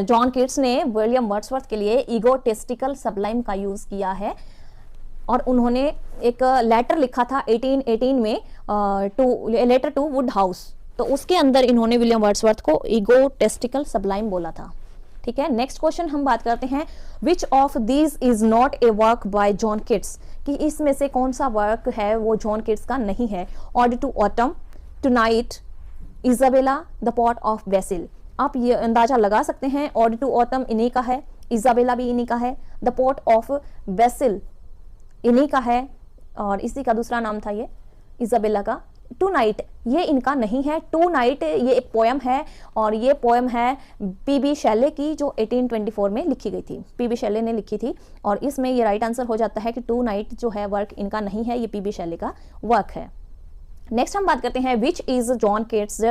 जॉन किड्स ने विलियम वर्ड्सवर्थ के लिए इगोटेस्टिकल सबलाइम का यूज किया है और उन्होंने एक लेटर लिखा था 1818 में लेटर टू वुड हाउस। तो उसके अंदर इन्होंने विलियम वर्ड्सवर्थ को इगोटेस्टिकल सबलाइम बोला था। ठीक है। नेक्स्ट क्वेश्चन हम बात करते हैं which of these is not a work by John Keats, कि इसमें से कौन सा वर्क है वो जॉन किड्स का नहीं है? Ode to autumn, to night, Isabella, the pot of basil. आप ये अंदाजा लगा सकते हैं ऑड टू ऑटम इन्हीं का है, इजाबेला भी इन्हीं का है, द पॉट ऑफ बेसिल इन्हीं का है और इसी का दूसरा नाम था ये इजाबेला का। टू नाइट ये इनका नहीं है। टू नाइट ये एक पोएम है और ये पोएम है पीबी शैले की जो 1824 में लिखी गई थी, पीबी शैले ने लिखी थी और इसमें ये राइट आंसर हो जाता है कि टू नाइट जो है वर्क इनका नहीं है, ये पीबी शैले का वर्क है। नेक्स्ट हम बात करते हैं which is John Keats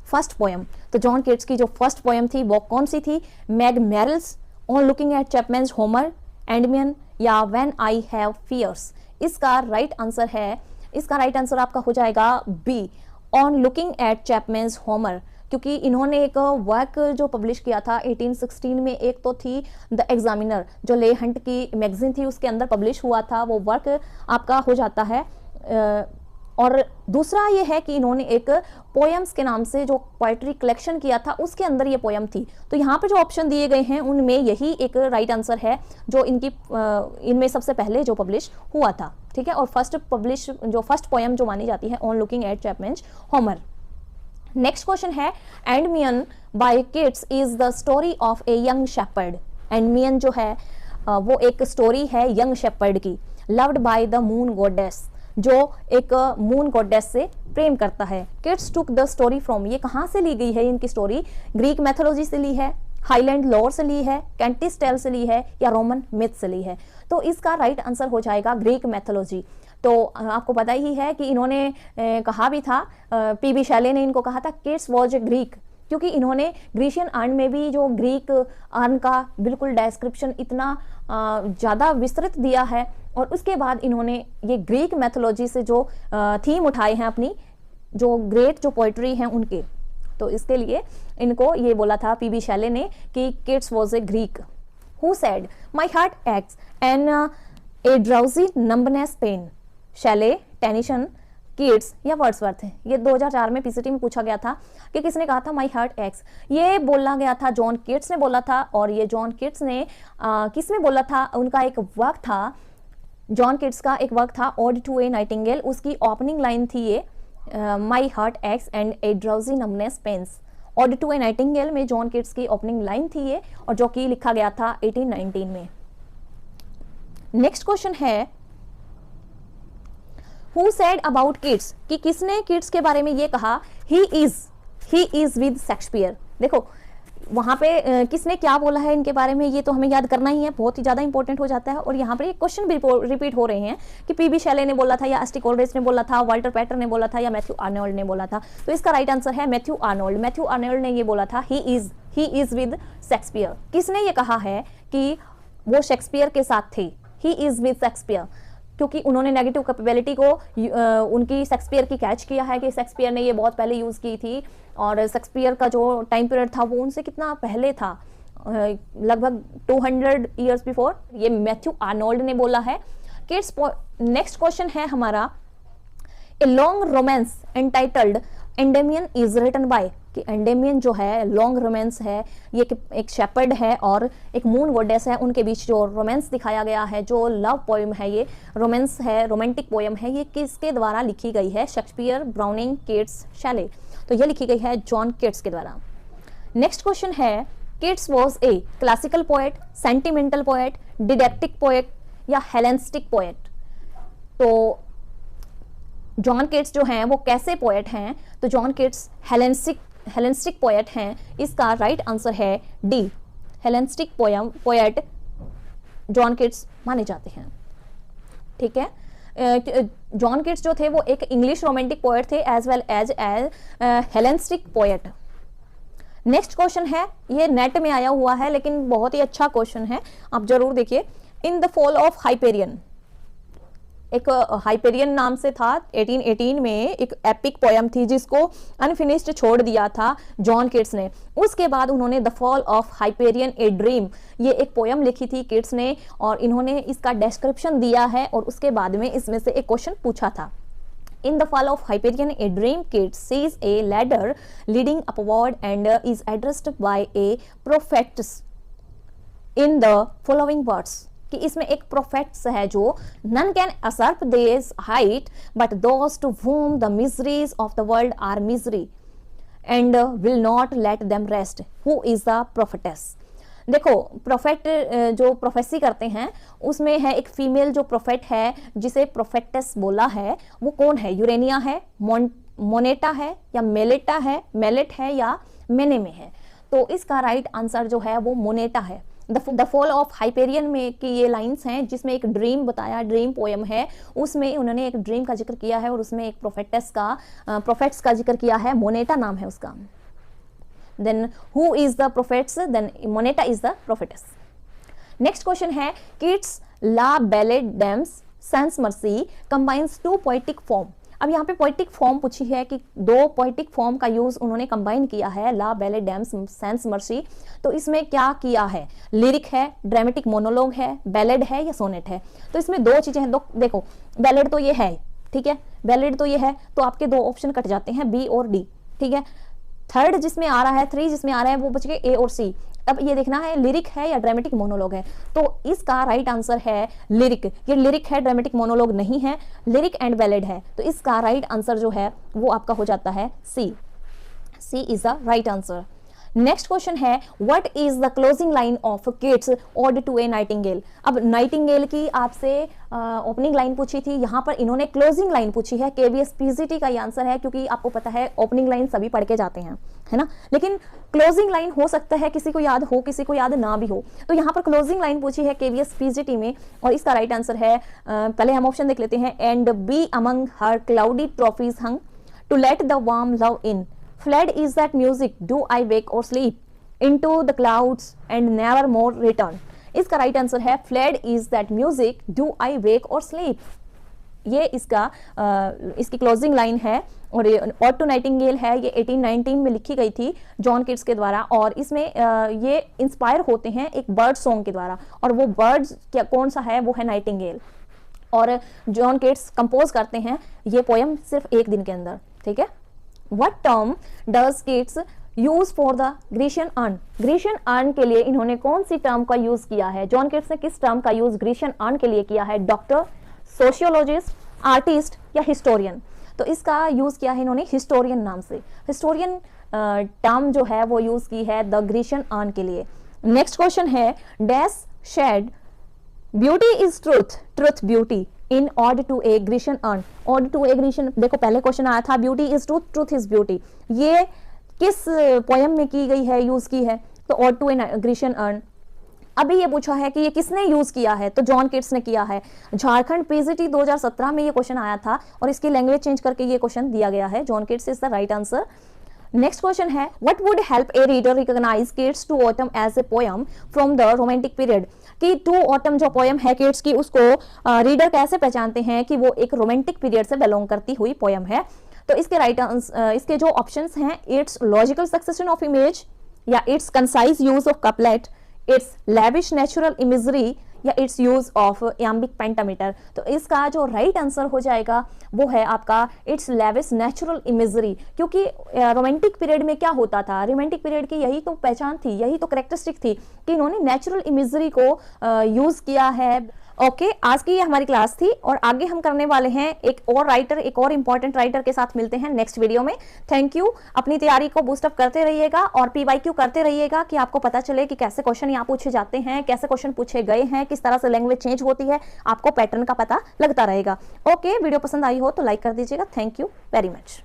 first poem. तो जॉन केट्स की जो फर्स्ट पोएम थी वो कौन सी थी? Meg Merrilies, on looking at Chapman's Homer, Endymion या व्हेन आई हैव फियर्स। इसका राइट आंसर है, इसका राइट आंसर आपका हो जाएगा B, on looking at Chapman's Homer, क्योंकि इन्होंने एक वर्क जो पब्लिश किया था 1816 में। एक तो थी द एग्जामिनर जो ले हंट की मैगजीन थी उसके अंदर पब्लिश हुआ था, वो वर्क आपका हो जाता है। और दूसरा ये है कि इन्होंने एक पोएम्स के नाम से जो पोएट्री कलेक्शन किया था उसके अंदर ये पोएम थी। तो यहाँ पे जो ऑप्शन दिए गए हैं उनमें यही एक राइट आंसर है जो इनकी इनमें सबसे पहले जो पब्लिश हुआ था। ठीक है। और फर्स्ट पोएम जो मानी जाती है on looking at Chapman's Homer. Next question है Endymion by Keats is the story of a young shepherd. Endymion जो है वो एक स्टोरी है यंग शेपर्ड की, loved by the moon goddess, जो एक मून गॉडेस से प्रेम करता है। Keats took the story from, ये कहाँ से ली गई है इनकी स्टोरी? ग्रीक मैथोलॉजी से ली है, हाईलैंड लॉर से ली है, कैंटिस टेल से ली है या रोमन मिथ से ली है? तो इसका राइट आंसर हो जाएगा ग्रीक मैथोलॉजी। तो आपको पता ही है कि इन्होंने कहा भी था, पीबी शैले ने इनको कहा था किड्स वॉज ए ग्रीक, क्योंकि इन्होंने ग्रीशियन अर्न में भी जो ग्रीक अर्न का बिल्कुल डिस्क्रिप्शन इतना ज़्यादा विस्तृत दिया है और उसके बाद इन्होंने ये ग्रीक मैथोलॉजी से जो थीम उठाए हैं अपनी जो ग्रेट जो पोइट्री हैं उनके, तो इसके लिए इनको ये बोला था पीबी शैले ने कि Keats was a Greek. Who said my heart aches and a drowsy numbness pain? Shelley, Tennyson, Keats या वर्ड्सवर्थ है? ये 2004 में पीसीटी में पूछा गया था कि किसने कहा था माई हार्ट एक्स। ये बोला गया था जॉन किड्स ने बोला था और ये जॉन किड्स ने किसने बोला था? उनका एक वर्क था, जॉन किड्स का एक वर्क था ऑड टू ए नाइटिंगेल, उसकी ओपनिंग लाइन थी ये my heart aches and a drowsy numbness pains. Ode to a nightingale में जॉन किड्स की ओपनिंग लाइन थी ये और जो कि लिखा गया था 1819 में। नेक्स्ट क्वेश्चन है Who said about kids? कि किसने किड्स के बारे में ये कहा? He is with Shakespeare। देखो वहां पे किसने क्या बोला है इनके बारे में ये तो हमें याद करना ही है, बहुत ही ज्यादा इंपॉर्टेंट हो जाता है। और यहाँ पर ये क्वेश्चन भी रिपीट हो रहे हैं कि पीबी शैले ने बोला था या एस टी कोलरिज ने बोला था, वाल्टर पैटर ने बोला था या मैथ्यू आर्नोल्ड ने बोला था? तो इसका राइट आंसर है मैथ्यू आर्नोल्ड। मैथ्यू आर्नोल्ड ने ये बोला था ही इज विद शेक्सपियर। किसने ये कहा है कि वो शेक्सपियर के साथ थे? ही इज विद शेक्सपियर, क्योंकि उन्होंने नेगेटिव कैपेबिलिटी को उनकी शेक्सपियर की कैच किया है कि शेक्सपियर ने ये बहुत पहले यूज़ की थी और शेक्सपियर का जो टाइम पीरियड था वो उनसे कितना पहले था, लगभग 200 ईयर्स बिफोर। ये मैथ्यू आर्नोल्ड ने बोला है। किड्स नेक्स्ट क्वेश्चन है हमारा a long romance entitled Endymion is written by. कि एंडेमियन जो है लॉन्ग रोमांस है, ये एक शेपर्ड है और एक मून गॉडेस है, उनके बीच जो रोमांस दिखाया गया है, जो लव पोएम है, ये रोमांस है, रोमांटिक पोएम है, ये किसके द्वारा लिखी गई है? Shakespeare, Browning, Keats, Shelley. तो ये लिखी गई है जॉन कीट्स के द्वारा। नेक्स्ट क्वेश्चन है, Keats was a classical poet, sentimental poet, didactic poet या हेलेनिस्टिक पोएट? तो जॉन कीट्स जो हैं वो कैसे पोएट हैं? तो जॉन कीट्स हेलेनिस्टिक पोएट हैं। इसका राइट आंसर है D, Hellenistic poet John Keats माने जाते हैं। ठीक है, जॉन कीट्स जो थे वो एक इंग्लिश रोमांटिक पोएट थे as well as Hellenistic poet. Next question है, ये नेट में आया हुआ है लेकिन बहुत ही अच्छा क्वेश्चन है, आप जरूर देखिए। In the fall of Hyperion, एक हाइपेरियन नाम से था, 1818 में एक एपिक पोयम थी जिसको अनफिनिश्ड छोड़ दिया था जॉन कीट्स ने। उसके बाद उन्होंने the fall of Hyperion a dream, ये एक पोयम लिखी थी कीट्स ने और इन्होंने इसका डिस्क्रिप्शन दिया है और उसके बाद में इसमें से एक क्वेश्चन पूछा था। In the fall of Hyperion, a dream Keats sees a ladder leading upward and is addressed by a prophetess in the following words, कि इसमें एक प्रोफेट्स है जो none can usurp this height but those to whom the miseries of the world are misery and will not let them rest. Who is the prophetess? देखो, prophet जो prophecy करते हैं उसमें है एक फीमेल जो प्रोफेट है जिसे प्रोफेटस बोला है, वो कौन है? यूरेनिया है, मोनेटा है या मेलेट है या मेनेमे है? तो इसका राइट आंसर जो है वो मोनेटा है। द फॉल ऑफ हाइपेरियन में की ये लाइंस हैं जिसमें एक ड्रीम बताया, ड्रीम पोएम है, उसमें उन्होंने एक ड्रीम का जिक्र किया है और उसमें एक प्रोफेट्स का जिक्र किया है, मोनेटा नाम है उसका। Then who is the prophets? Then Moneta is the prophetess. Next question है, Keats La Ballade Dames Sans Mercy combines two poetic form. अब यहाँ पे पोइटिक फॉर्म पूछी है कि दो पोइटिक फॉर्म का यूज उन्होंने कंबाइन किया है, ला बैलेड डैम्स सेंस मर्सी। तो इसमें क्या किया है? लिरिक है, ड्रामेटिक मोनोलॉग है, बैलेड है या सोनेट है? तो इसमें दो चीजें हैं। देखो, बैलेड तो ये है, ठीक है, बैलेड तो ये है, तो आपके दो ऑप्शन कट जाते हैं, बी और डी। ठीक है, थर्ड जिसमें आ रहा है, 3 जिसमें आ रहा है वो बच गए ए और सी। अब ये देखना है लिरिक है या ड्रामेटिक मोनोलॉग है। तो इसका राइट आंसर है लिरिक। ये लिरिक है, ड्रामेटिक मोनोलॉग नहीं है, लिरिक एंड बैलेड है। तो इसका राइट आंसर जो है वो आपका हो जाता है C. C is the right answer. Next question है, what is the closing line of Keats ode to a nightingale? अब नाइटिंगेल की आपसे ओपनिंग लाइन पूछी थी, यहाँ पर इन्होंने क्लोजिंग लाइन पूछी है। केवीएस पीजीटी का ये आंसर है, क्योंकि आपको पता है ओपनिंग लाइन सभी पढ़ के जाते हैं, है ना, लेकिन क्लोजिंग लाइन हो सकता है किसी को याद हो, किसी को याद ना भी हो। तो यहाँ पर क्लोजिंग लाइन पूछी है केवीएस पीजीटी में और इसका राइट आंसर है, पहले हम ऑप्शन देख लेते हैं, and be among her cloudy trophies hung to let the warm love in, fled is that music, do I wake or sleep, into the clouds and never more return. इसका right answer है fled is that music, do I wake or sleep. ये इसकी closing line है और ये ode to Nightingale है, ये 1819 में लिखी गई थी जॉन कीट्स के द्वारा और इसमें ये इंस्पायर होते हैं एक बर्ड सॉन्ग के द्वारा और वो बर्ड्स क्या कौन सा है? वो है नाइटिंगेल। और जॉन कीट्स कंपोज करते हैं ये पोएम सिर्फ एक दिन के अंदर। ठीक है, What term does Keats use for the Grecian urn? Grecian urn के लिए इन्होंने कौन सी टर्म का यूज किया है? जॉन कीट्स ने किस टर्म का यूज ग्रीशियन अर्न के लिए किया है? डॉक्टर, सोशियोलॉजिस्ट, आर्टिस्ट या हिस्टोरियन? तो इसका यूज किया है इन्होंने हिस्टोरियन नाम से। हिस्टोरियन टर्म जो है वो यूज की है द ग्रीशियन अर्न के लिए। नेक्स्ट क्वेश्चन है, dash shade beauty is truth, truth beauty in ode to a Grecian urn. Ode to a Grecian, देखो पहले क्वेश्चन आया था beauty is truth, truth is beauty, ये किस पोएम में की गई है, यूज की है? तो ode to a Grecian urn. अभी ये पूछा है कि ये किसने यूज किया है, तो जॉन कीट्स ने किया है। झारखंड पीजीटी 2017 में ये क्वेश्चन आया था और इसकी लैंग्वेज चेंज करके ये क्वेश्चन दिया गया है। John Keats is the right answer. Next question है, what would help a reader recognize Keats to autumn as a poem from the romantic period? कि टू ऑटम जो पोएम है कीट्स की, उसको रीडर कैसे पहचानते हैं कि वो एक रोमांटिक पीरियड से बिलोंग करती हुई पोएम है? तो इसके राइट इसके जो ऑप्शंस हैं, its logical succession of image या its concise use of couplet, its lavish natural imagery या its use of iambic pentameter. तो इसका जो राइट आंसर हो जाएगा वो है आपका इट्स लेविस नेचुरल इमेजरी। क्योंकि रोमांटिक पीरियड में क्या होता था, रोमांटिक पीरियड की यही तो पहचान थी, यही तो कैरेक्टरिस्टिक थी कि इन्होंने नेचुरल इमेजरी को यूज किया है। ओके, आज की ये हमारी क्लास थी और आगे हम करने वाले हैं एक और राइटर, एक और इंपॉर्टेंट राइटर के साथ मिलते हैं नेक्स्ट वीडियो में। Thank you. अपनी तैयारी को बूस्टअप करते रहिएगा और PYQ करते रहिएगा कि आपको पता चले कि कैसे क्वेश्चन यहाँ पूछे जाते हैं, कैसे क्वेश्चन पूछे गए हैं, किस तरह से लैंग्वेज चेंज होती है, आपको पैटर्न का पता लगता रहेगा। ओके, वीडियो पसंद आई हो तो लाइक कर दीजिएगा। Thank you very much.